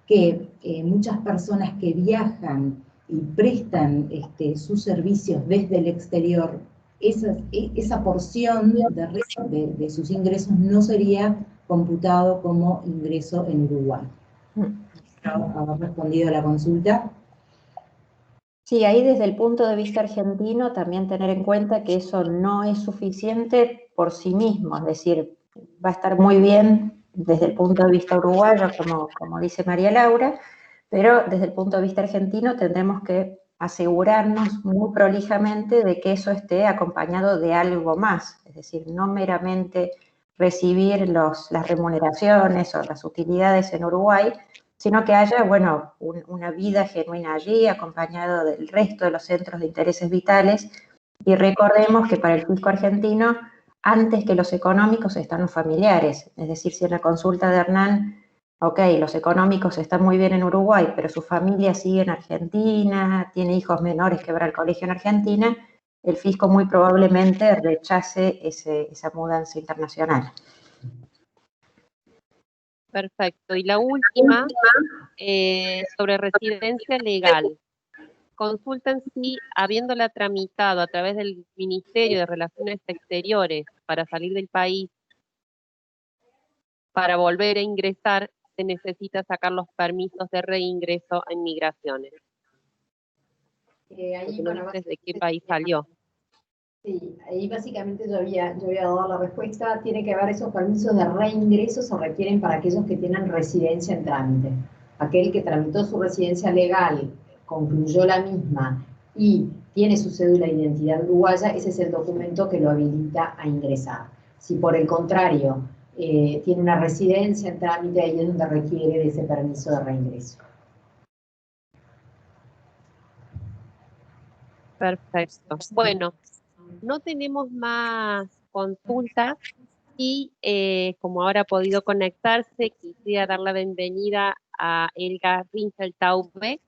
Que muchas personas que viajan y prestan sus servicios desde el exterior, esa porción de sus ingresos no sería computado como ingreso en Uruguay. ¿Haber respondido a la consulta? Sí, ahí desde el punto de vista argentino también tener en cuenta que eso no es suficiente por sí mismo, es decir, va a estar muy bien desde el punto de vista uruguayo, como dice María Laura, pero desde el punto de vista argentino tendremos que asegurarnos muy prolijamente de que eso esté acompañado de algo más, es decir, no meramente recibir las remuneraciones o las utilidades en Uruguay, sino que haya, bueno, una vida genuina allí, acompañado del resto de los centros de intereses vitales. Y recordemos que para el fisco argentino, antes que los económicos están los familiares. Es decir, si en la consulta de Hernán, ok, los económicos están muy bien en Uruguay, pero su familia sigue en Argentina, tiene hijos menores que van al colegio en Argentina, el fisco muy probablemente rechace esa mudanza internacional. Perfecto. Y la última, sobre residencia legal. Consultan si, habiéndola tramitado a través del Ministerio de Relaciones Exteriores para salir del país, para volver a ingresar, se necesita sacar los permisos de reingreso a inmigraciones. Ahí, no bueno, sé de qué país salió. Sí, ahí básicamente yo había dado la respuesta. Tiene que ver, esos permisos de reingreso se requieren para aquellos que tienen residencia en trámite. Aquel que tramitó su residencia legal, concluyó la misma y tiene su cédula de identidad uruguaya, ese es el documento que lo habilita a ingresar. Si por el contrario tiene una residencia en trámite, ahí es donde requiere de ese permiso de reingreso. Perfecto. Bueno, no tenemos más consultas y como ahora ha podido conectarse, quisiera dar la bienvenida a Elga Ringeltaube,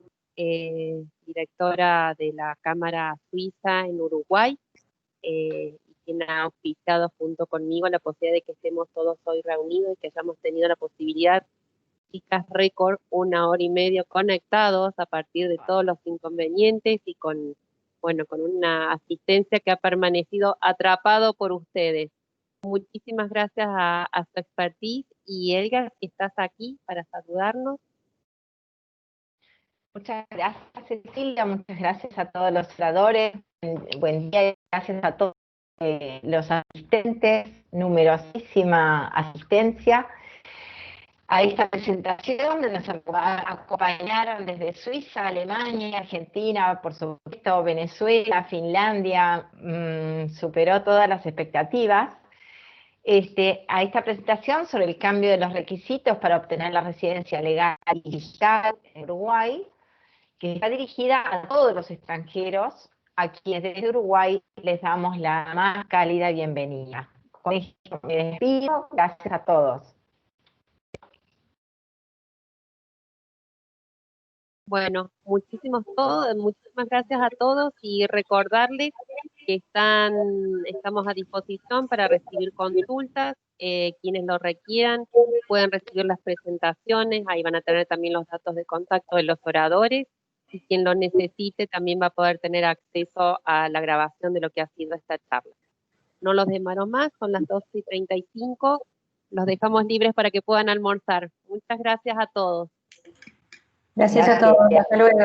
directora de la Cámara Suiza en Uruguay, quien ha auspiciado junto conmigo la posibilidad de que estemos todos hoy reunidos y que hayamos tenido la posibilidad, chicas récord, 1 hora y media conectados a partir de todos los inconvenientes y con una asistencia que ha permanecido atrapado por ustedes. Muchísimas gracias a su expertise. Y Elga, si estás aquí para saludarnos. Muchas gracias, Cecilia, muchas gracias a todos los oradores, buen día y gracias a todos los asistentes, numerosísima asistencia a esta presentación, donde nos acompañaron desde Suiza, Alemania, Argentina, por supuesto Venezuela, Finlandia, superó todas las expectativas. A esta presentación sobre el cambio de los requisitos para obtener la residencia legal y digital en Uruguay, que está dirigida a todos los extranjeros, a quienes desde Uruguay les damos la más cálida bienvenida. Con esto me despido, gracias a todos. Bueno, muchísimas gracias a todos y recordarles que estamos a disposición para recibir consultas. Quienes lo requieran pueden recibir las presentaciones, ahí van a tener también los datos de contacto de los oradores, y quien lo necesite también va a poder tener acceso a la grabación de lo que ha sido esta charla. No los demoro más, son las 12:35, los dejamos libres para que puedan almorzar. Muchas gracias a todos. Gracias a todos, hasta luego.